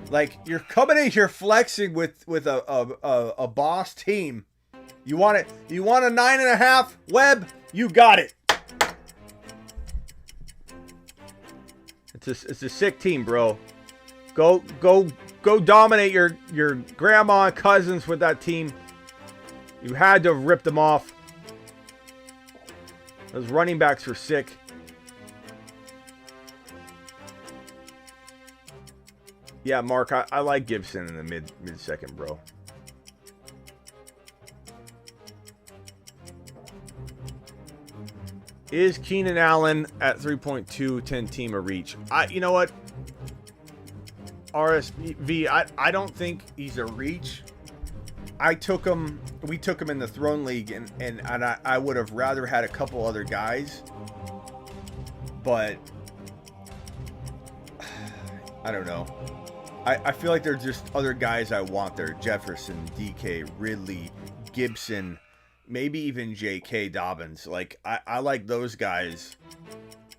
Like, you're coming in here flexing with a boss team. You want it? You want a 9.5? Webb, you got it. It's a sick team, bro. Go dominate your grandma and cousins with that team. You had to have ripped them off. Those running backs are sick. Yeah, Mark, I like Gibson in the mid second, bro. Is Keenan Allen at 3.2 10 team a reach? You know what? RSV, I don't think he's a reach. We took him in the Throne League, and I would have rather had a couple other guys. But I don't know. I feel like there's just other guys I want there. Jefferson, DK, Ridley, Gibson, maybe even JK Dobbins. Like, I like those guys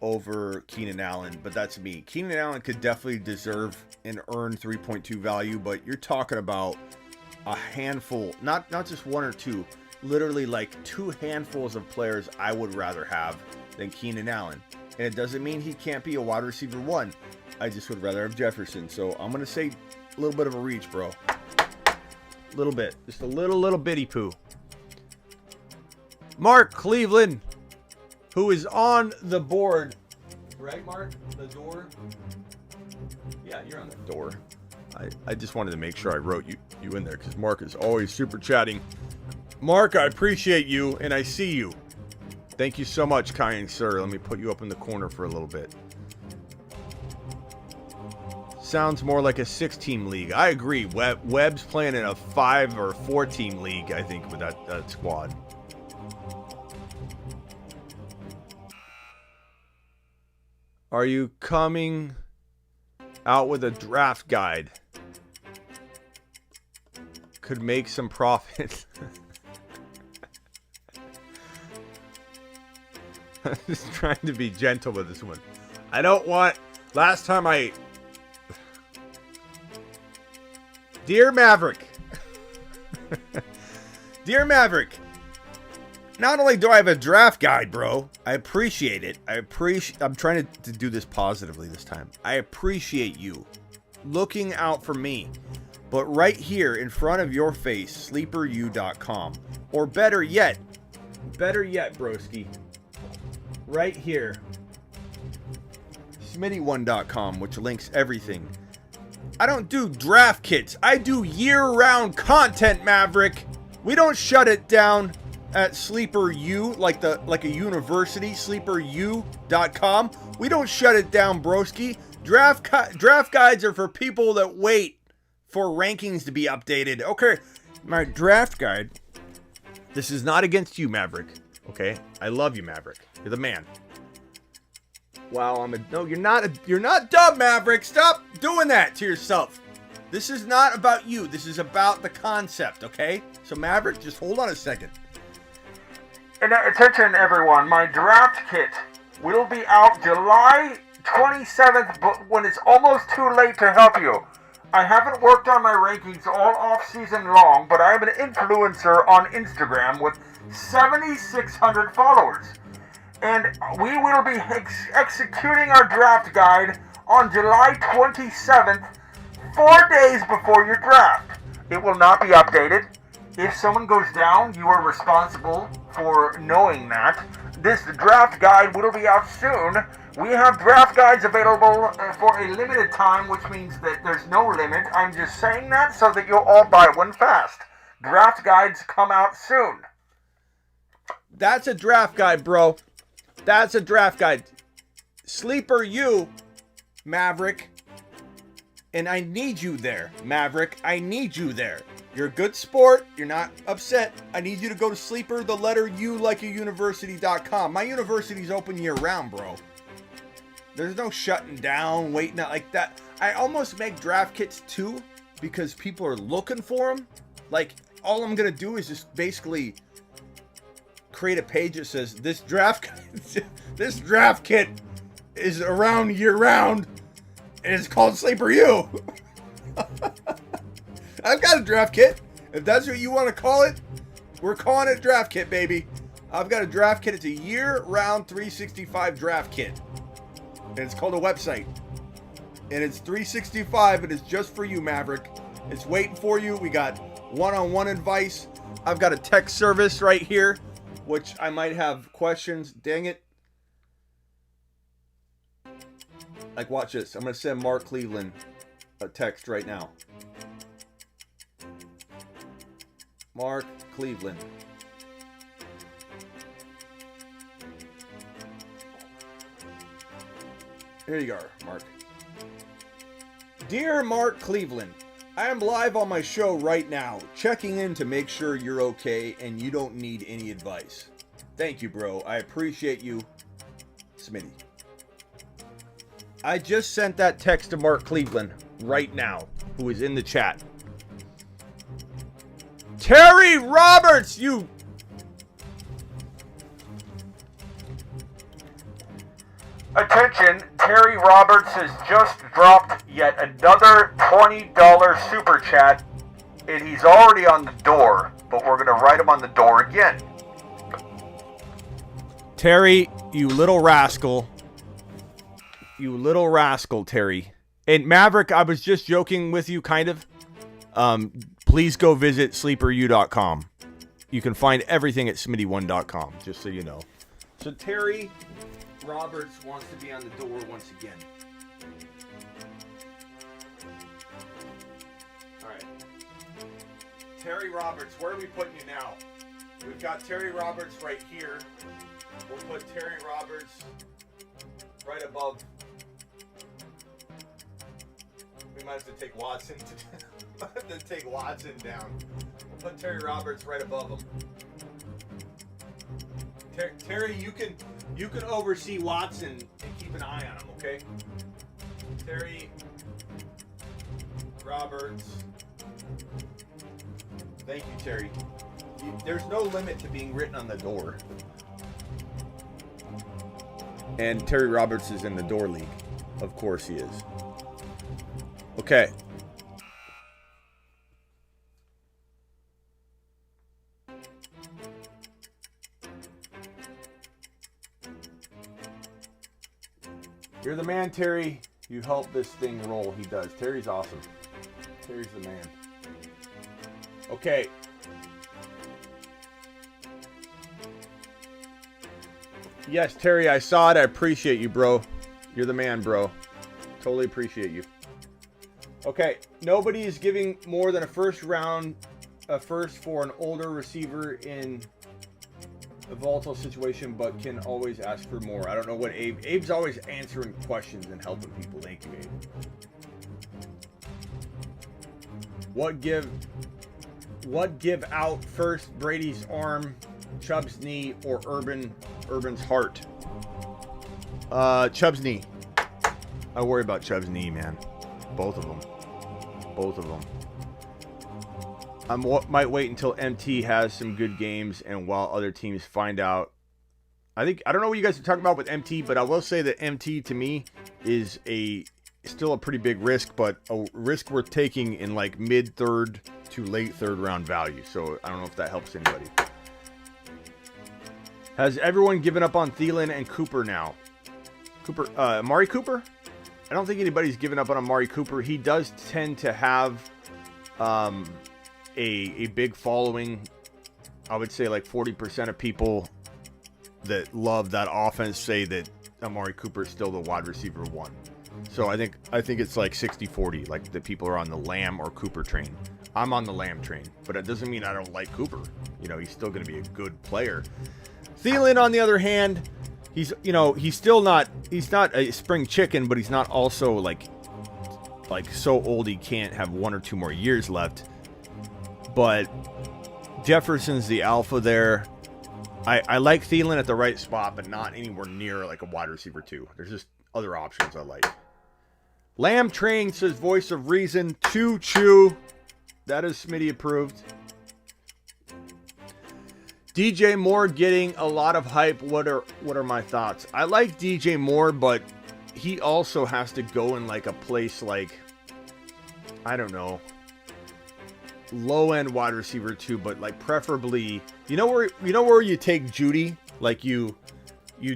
over Keenan Allen, but that's me. Keenan Allen could definitely deserve and earn 3.2 value, but you're talking about a handful, not just one or two, literally like 2 handfuls of players I would rather have than Keenan Allen. And it doesn't mean he can't be a wide receiver 1. I just would rather have Jefferson. So I'm going to say a little bit of a reach, bro. A little bit. Just a little bitty poo. Mark Cleveland, who is on the board. Right, Mark? The door? Yeah, you're on the door. I just wanted to make sure I wrote you in there because Mark is always super chatting. Mark, I appreciate you, and I see you. Thank you so much, kind sir. Let me put you up in the corner for a little bit. Sounds more like a 6-team league. I agree. Webb's playing in a 5 or 4-team league, I think, with that squad. Are you coming out with a draft guide? Could make some profit. I'm just trying to be gentle with this one. I don't want... Last time I... Dear Maverick. Dear Maverick. Not only do I have a draft guide, bro. I appreciate it. I'm trying to do this positively this time. I appreciate you looking out for me. But right here in front of your face, sleeperu.com. Or better yet, broski. Right here, smitty1.com, which links everything. I don't do draft kits. I do year-round content, Maverick. We don't shut it down at Sleeper U like a university, sleeperu.com. We don't shut it down, broski. Draft guides are for people that wait for rankings to be updated. Okay, my draft guide. This is not against you, Maverick. Okay, I love you, Maverick. You're the man. Wow, no, you're not dumb, Maverick. Stop doing that to yourself. This is not about you. This is about the concept, okay? So Maverick, just hold on a second. And attention, everyone. My draft kit will be out July 27th, but when it's almost too late to help you. I haven't worked on my rankings all off-season long, but I am an influencer on Instagram with 7,600 followers. And we will be executing our draft guide on July 27th, 4 days before your draft. It will not be updated. If someone goes down, you are responsible for knowing that. This draft guide will be out soon. We have draft guides available for a limited time, which means that there's no limit. I'm just saying that so that you'll all buy one fast. Draft guides come out soon. That's a draft guide, bro. That's a draft guide. Sleeper U, Maverick. And I need you there, Maverick. I need you there. You're a good sport. You're not upset. I need you to go to sleeper, the letter U, like a university.com. My university's open year round, bro. There's no shutting down, waiting out like that. I almost make draft kits too because people are looking for them. Like, all I'm going to do is just basically create a page that says this draft kit is around year round and it's called Sleeper U. I've got a draft kit. If that's what you want to call it, we're calling it draft kit, baby. I've got a draft kit. It's a year-round 365 draft kit. And it's called a website. And it's 365, and it's just for you, Maverick. It's waiting for you. We got one-on-one advice. I've got a text service right here, which I might have questions. Dang it. Like, watch this. I'm going to send Mark Cleveland a text right now. Mark Cleveland. Here you are, Mark. Dear Mark Cleveland, I am live on my show right now, checking in to make sure you're okay and you don't need any advice. Thank you, bro. I appreciate you. Smitty. I just sent that text to Mark Cleveland right now, who is in the chat. Terry Roberts, you... Attention, Terry Roberts has just dropped yet another $20 super chat, and he's already on the door, but we're going to write him on the door again. Terry, you little rascal. You little rascal, Terry. And Maverick, I was just joking with you, kind of. Please go visit sleeperu.com. You can find everything at smitty1.com, just so you know. So Terry Roberts wants to be on the door once again. Alright. Terry Roberts, where are we putting you now? We've got Terry Roberts right here. We'll put Terry Roberts right above. We might have to take Watson down. We'll put Terry Roberts right above him. Terry, you can oversee Watson and keep keep an eye on them, okay? Terry Roberts. Thank you, Terry. There's no limit to being written on the door. And Terry Roberts is in the door league. Of course he is. Okay. You're the man, Terry. You help this thing roll. He does. Terry's awesome. Terry's the man. Okay. Yes, Terry, I saw it. I appreciate you, bro. You're the man, bro. Totally appreciate you. Okay. Nobody is giving more than a first for an older receiver in a volatile situation, but can always ask for more. I don't know what Abe's always answering questions and helping people. Thank you, Abe. What give out first? Brady's arm, Chubb's knee, or Urban's heart? Chubb's knee. I worry about Chubb's knee, man. Both of them. I might wait until MT has some good games, and while other teams find out. I don't know what you guys are talking about with MT, but I will say that MT to me is still a pretty big risk, but a risk worth taking in like mid third to late third round value. So I don't know if that helps anybody. Has everyone given up on Thielen and Cooper now? Amari Cooper? I don't think anybody's given up on Amari Cooper. He does tend to have a big following. I would say like 40% of people that love that offense say that Amari Cooper is still the wide receiver one. So I think it's like 60-40, like the people are on the Lamb or Cooper train. I'm on the Lamb train, but it doesn't mean I don't like Cooper. You know, he's still going to be a good player. Thielen, on the other hand, he's not a spring chicken, but he's not also like so old he can't have 1 or 2 more years left. But Jefferson's the alpha there. I like Thielen at the right spot, but not anywhere near like a wide receiver 2. There's just other options I like. Lamb Train says voice of reason. Choo. That is Smitty approved. DJ Moore getting a lot of hype. What are my thoughts? I like DJ Moore, but he also has to go in like a place like, I don't know, low end wide receiver 2, but like preferably, you know where you take Judy, like you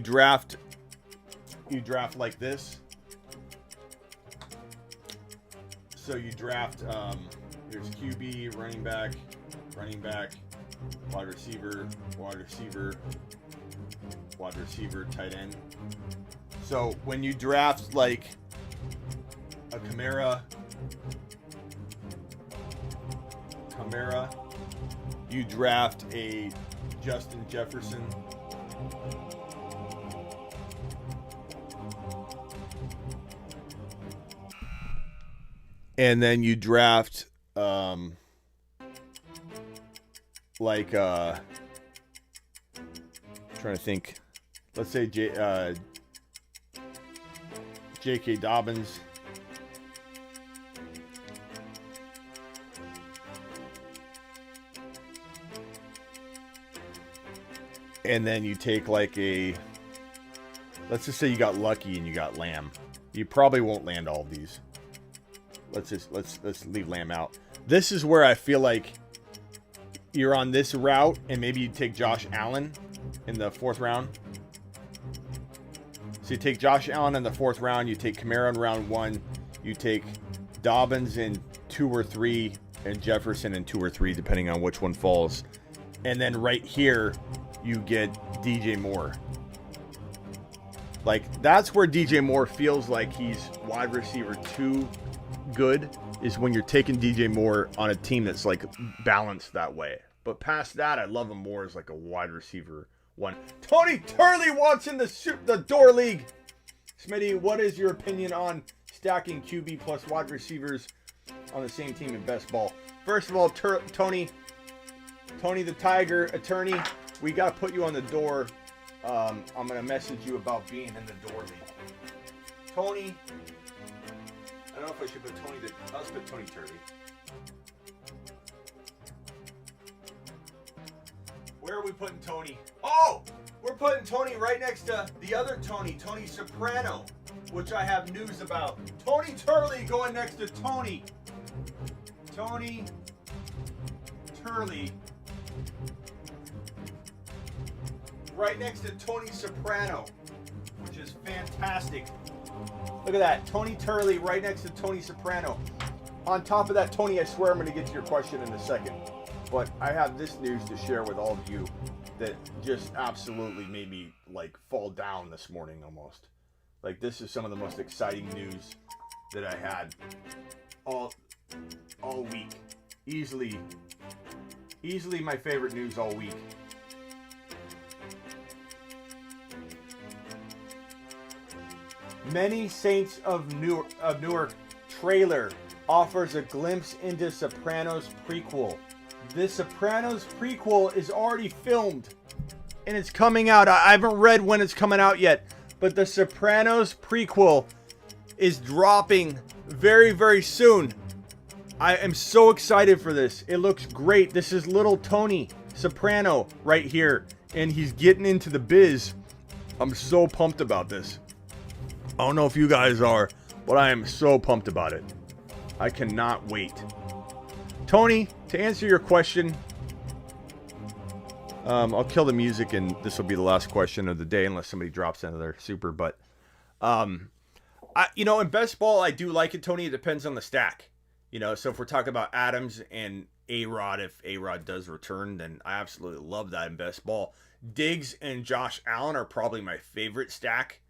draft like this. So you draft there's QB, running back, wide receiver, tight end. So when you draft like a Camara, you draft a Justin Jefferson, and then you draft trying to think, let's say J.K. Dobbins. And then you take like let's just say you got lucky and you got Lamb. You probably won't land all of these. Let's leave Lamb out. This is where I feel like you're on this route, and maybe you take Josh Allen in the 4th round. So you take Josh Allen in the 4th round, you take Kamara in round 1, you take Dobbins in 2 or 3, and Jefferson in 2 or 3, depending on which one falls. And then right here, you get DJ Moore. Like, that's where DJ Moore feels like he's wide receiver 2 good, is when you're taking DJ Moore on a team that's like balanced that way. But past that, I love him more as like a wide receiver 1. Tony Turley wants in the door league. Smitty, what is your opinion on stacking QB plus wide receivers on the same team in best ball? First of all, Tony the Tiger attorney, we got to put you on the door. I'm going to message you about being in the door league. Tony. I don't know if I should put Tony. I'll just put Tony Turley. Where are we putting Tony? Oh, we're putting Tony right next to the other Tony, Tony Soprano, which I have news about. Tony Turley going next to Tony. Tony Turley. Right next to Tony Soprano, which is fantastic. Look at that. Tony Turley right next to Tony Soprano. On top of that, Tony, I swear I'm going to get to your question in a second. But I have this news to share with all of you that just absolutely made me like fall down this morning almost. Like, this is some of the most exciting news that I had all week. Easily my favorite news all week. Many Saints of Newark trailer offers a glimpse into Sopranos prequel. The Sopranos prequel is already filmed and it's coming out. I haven't read when it's coming out yet, but the Sopranos prequel is dropping very, very soon. I am so excited for this. It looks great. This is little Tony Soprano right here, and he's getting into the biz. I'm so pumped about this. I don't know if you guys are, but I am so pumped about it. I cannot wait. Tony, to answer your question, I'll kill the music and this will be the last question of the day unless somebody drops another super. But, in best ball, I do like it, Tony. It depends on the stack. So if we're talking about Adams and A-Rod, if A-Rod does return, then I absolutely love that in best ball. Diggs and Josh Allen are probably my favorite stack.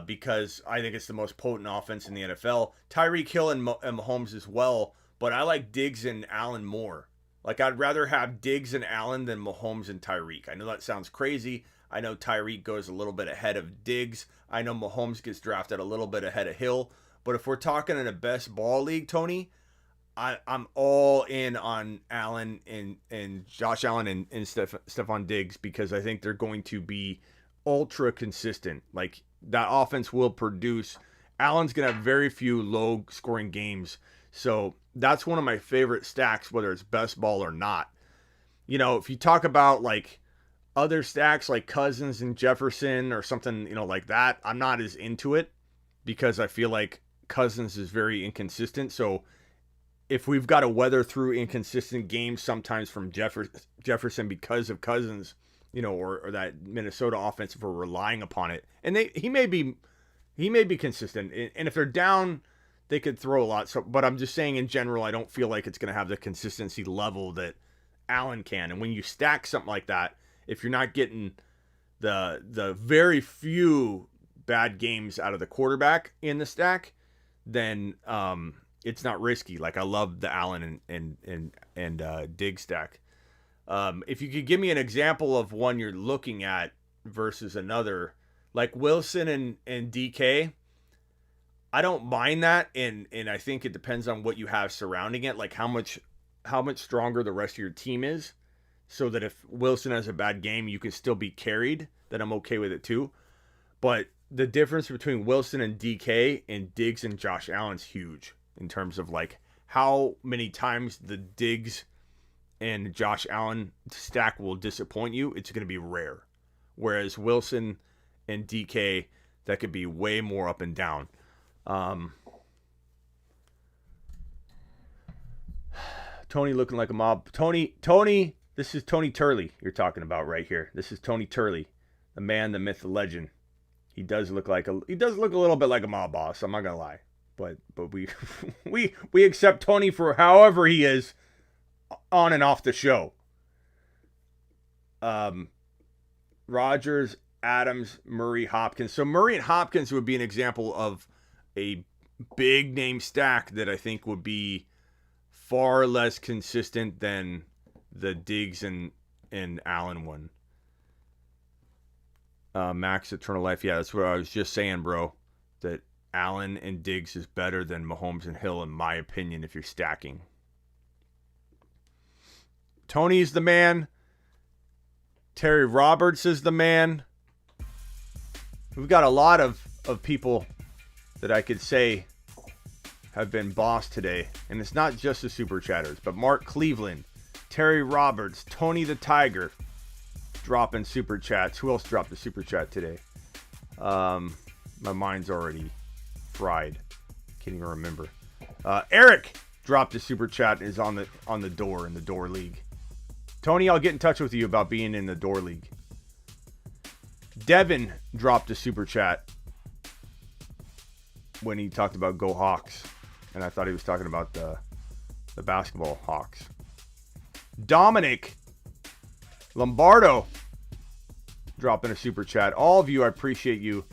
Because I think it's the most potent offense in the NFL. Tyreek Hill and Mahomes as well, but I like Diggs and Allen more. Like, I'd rather have Diggs and Allen than Mahomes and Tyreek. I know that sounds crazy. I know Tyreek goes a little bit ahead of Diggs. I know Mahomes gets drafted a little bit ahead of Hill. But if we're talking in a best ball league, Tony, I'm all in on Allen and Josh Allen and Stephon Diggs because I think they're going to be ultra consistent. Like, that offense will produce. Allen's going to have very few low-scoring games. So that's one of my favorite stacks, whether it's best ball or not. If you talk about, like, other stacks like Cousins and Jefferson or something, like that, I'm not as into it because I feel like Cousins is very inconsistent. So if we've got to weather through inconsistent games sometimes from Jefferson because of Cousins, or that Minnesota offense, if we're relying upon it. And he may be consistent. And if they're down, they could throw a lot. So, but I'm just saying in general, I don't feel like it's going to have the consistency level that Allen can. And when you stack something like that, if you're not getting the very few bad games out of the quarterback in the stack, then it's not risky. Like, I love the Allen and Diggs stack. If you could give me an example of one you're looking at versus another, like Wilson and DK, I don't mind that, and I think it depends on what you have surrounding it, like how much stronger the rest of your team is, so that if Wilson has a bad game, you can still be carried, then I'm okay with it too. But the difference between Wilson and DK and Diggs and Josh Allen's huge in terms of like how many times the Diggs and Josh Allen stack will disappoint you. It's going to be rare. Whereas Wilson and DK, that could be way more up and down. Tony looking like a mob. Tony, this is Tony Turley you're talking about right here. This is Tony Turley, the man, the myth, the legend. He does look a little bit like a mob boss. I'm not gonna lie, but we accept Tony for however he is on and off the show. Rodgers, Adams, Murray, Hopkins. So Murray and Hopkins would be an example of a big name stack that I think would be far less consistent than the Diggs and Allen one. Max Eternal Life. Yeah, that's what I was just saying, bro. That Allen and Diggs is better than Mahomes and Hill, in my opinion, if you're stacking. Tony's the man. Terry Roberts is the man. We've got a lot of people that I could say have been bossed today. And it's not just the Super Chatters, but Mark Cleveland, Terry Roberts, Tony the Tiger dropping Super Chats. Who else dropped a Super Chat today? My mind's already fried. Can't even remember. Eric dropped a Super Chat and is on the door in the door league. Tony, I'll get in touch with you about being in the door league. Devin dropped a Super Chat when he talked about Go Hawks. And I thought he was talking about the basketball Hawks. Dominic Lombardo dropping a Super Chat. All of you, I appreciate you.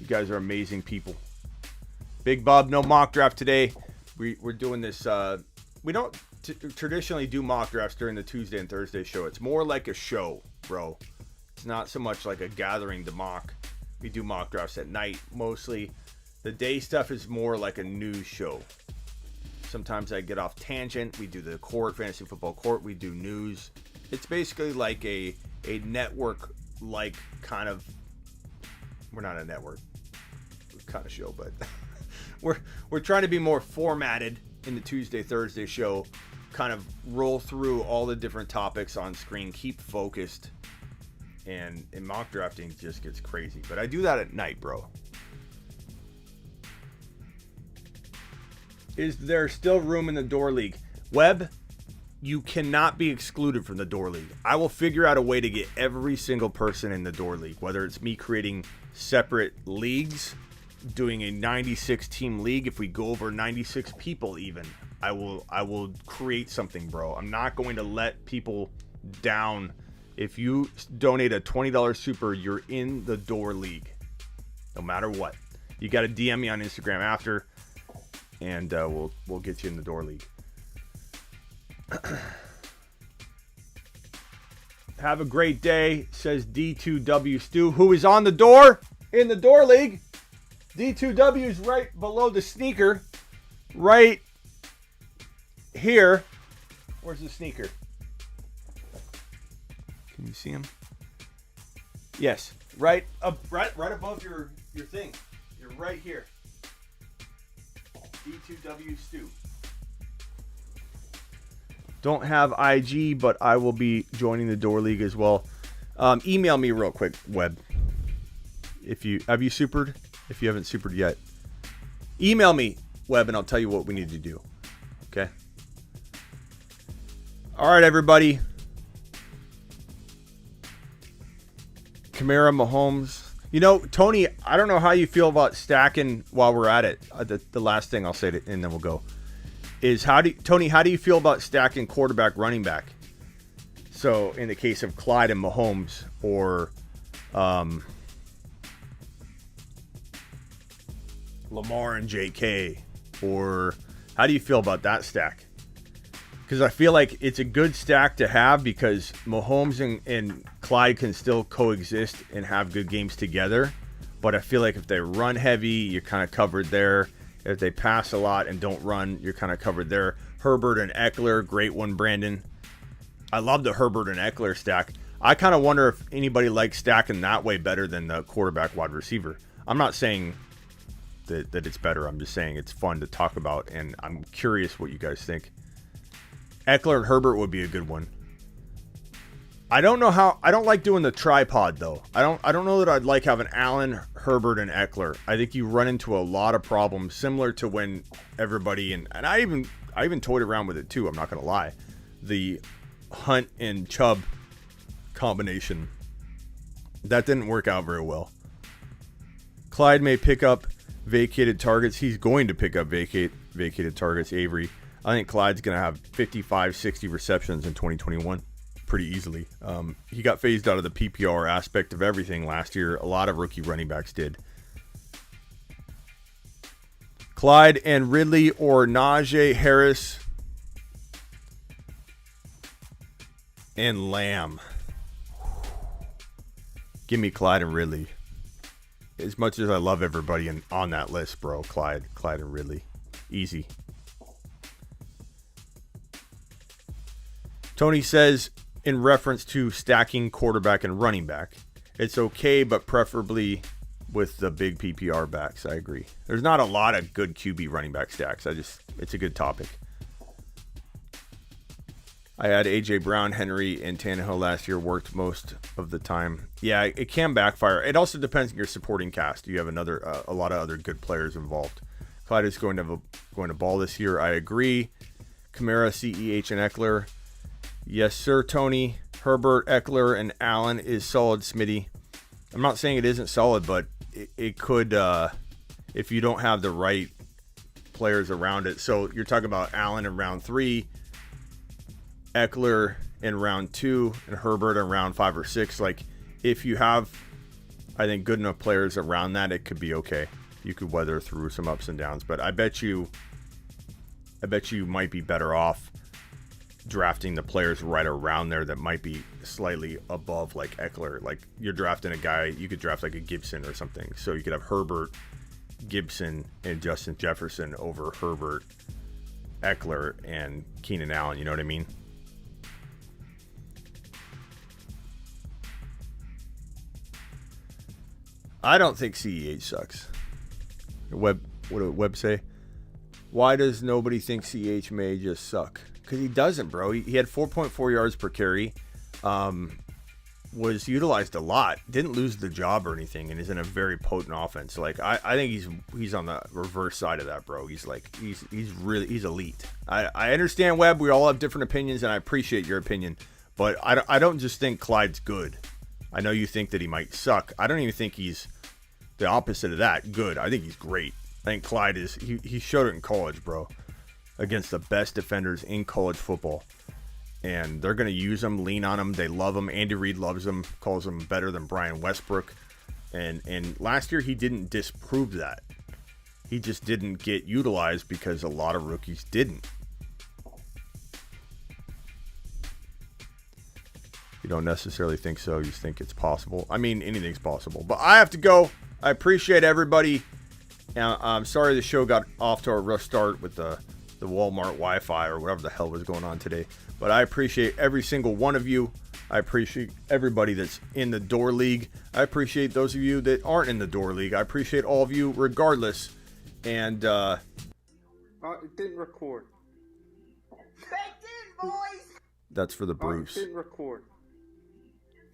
You guys are amazing people. Big Bub, no mock draft today. We're doing this. We don't traditionally do mock drafts during the Tuesday and Thursday show. It's more like a show, bro. It's not so much like a gathering to mock. We do mock drafts at night mostly. The day stuff is more like a news show. Sometimes I get off tangent. We do the court, fantasy football court. We do news. It's basically like a network-like kind of. We're not a network kind of show, but we're trying to be more formatted in the Tuesday, Thursday show. Kind of roll through all the different topics on screen. Keep focused. And mock drafting just gets crazy. But I do that at night, bro. Is there still room in the door league? Webb, you cannot be excluded from the door league. I will figure out a way to get every single person in the door league, whether it's me creating separate leagues, doing a 96 team league. If we go over 96 people even, I will create something, bro. I'm not going to let people down. If you donate a $20 super, you're in the door league, no matter what. You got to DM me on Instagram after, and we'll get you in the door league. Have a great day, says D2W Stu, who is on the door in the door league. D2W is right below the sneaker, right here. Where's the sneaker? Can you see him? Yes, right above your thing. You're right here. D2W Stu. Don't have IG, but I will be joining the door league as well. Email me real quick, Webb. Have you supered? If you haven't supered yet, email me, Webb, and I'll tell you what we need to do. Okay. All right, everybody. Kamara, Mahomes. You know, Tony, I don't know how you feel about stacking while we're at it. The last thing I'll say, and then we'll go, is Tony, how do you feel about stacking quarterback, running back? So in the case of Clyde and Mahomes, or Lamar and JK, or how do you feel about that stack? Because I feel like it's a good stack to have because Mahomes and Clyde can still coexist and have good games together. But I feel like if they run heavy, you're kind of covered there. If they pass a lot and don't run, you're kind of covered there. Herbert and Eckler, great one, Brandon. I love the Herbert and Eckler stack. I kind of wonder if anybody likes stacking that way better than the quarterback wide receiver. I'm not saying that it's better. I'm just saying it's fun to talk about, and I'm curious what you guys think. Eckler and Herbert would be a good one. I don't like doing the tripod though. I don't know that I'd like having Allen, Herbert, and Eckler. I think you run into a lot of problems similar to when everybody and I even toyed around with it too, I'm not gonna lie. The Hunt and Chubb combination. That didn't work out very well. Clyde may pick up vacated targets. He's going to pick up vacated targets, Avery. I think Clyde's going to have 55, 60 receptions in 2021 pretty easily. He got phased out of the PPR aspect of everything last year. A lot of rookie running backs did. Clyde and Ridley or Najee Harris and Lamb. Give me Clyde and Ridley. As much as I love everybody on that list, bro. Clyde and Ridley. Easy. Tony says, in reference to stacking quarterback and running back, it's okay, but preferably with the big PPR backs. I agree. There's not a lot of good QB running back stacks. It's a good topic. I had A.J. Brown, Henry, and Tannehill last year. Worked most of the time. Yeah, it can backfire. It also depends on your supporting cast. You have a lot of other good players involved. Clyde is going to ball this year. I agree. Kamara, CEH, and Eckler. Yes, sir, Tony. Herbert, Eckler, and Allen is solid, Smitty. I'm not saying it isn't solid, but it could, if you don't have the right players around it. So you're talking about Allen in round 3, Eckler in round 2, and Herbert in round 5 or 6. Like, if you have, I think, good enough players around that, it could be okay. You could weather through some ups and downs. But I bet you might be better off drafting the players right around there that might be slightly above, like Eckler. Like, you're drafting a guy, you could draft like a Gibson or something. So you could have Herbert, Gibson, and Justin Jefferson over Herbert, Eckler, and Keenan Allen. You know what I mean? I don't think CEH sucks. What did Webb say? Why does nobody think CEH may just suck? Because he doesn't, bro. He had 4.4 yards per carry. Was utilized a lot. Didn't lose the job or anything, and is in a very potent offense. Like, I think he's on the reverse side of that, bro. He's elite. I understand, Webb. We all have different opinions, and I appreciate your opinion. But I don't just think Clyde's good. I know you think that he might suck. I don't even think he's the opposite of that, good. I think he's great. I think Clyde is, he showed it in college, bro, against the best defenders in college football. And they're going to use him, lean on him. They love him. Andy Reid loves him, calls him better than Brian Westbrook. And last year he didn't disprove that. He just didn't get utilized because a lot of rookies didn't. You don't necessarily think so. You think it's possible. I mean, anything's possible. But I have to go. I appreciate everybody. Now, I'm sorry the show got off to a rough start with the Walmart Wi-Fi or whatever the hell was going on today. But I appreciate every single one of you. I appreciate everybody that's in the Door League. I appreciate those of you that aren't in the Door League. I appreciate all of you regardless. And it didn't record. Baked in, boys! That's for the It Bruce. didn't record.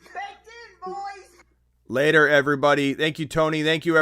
Baked in, boys! Later, everybody. Thank you, Tony. Thank you,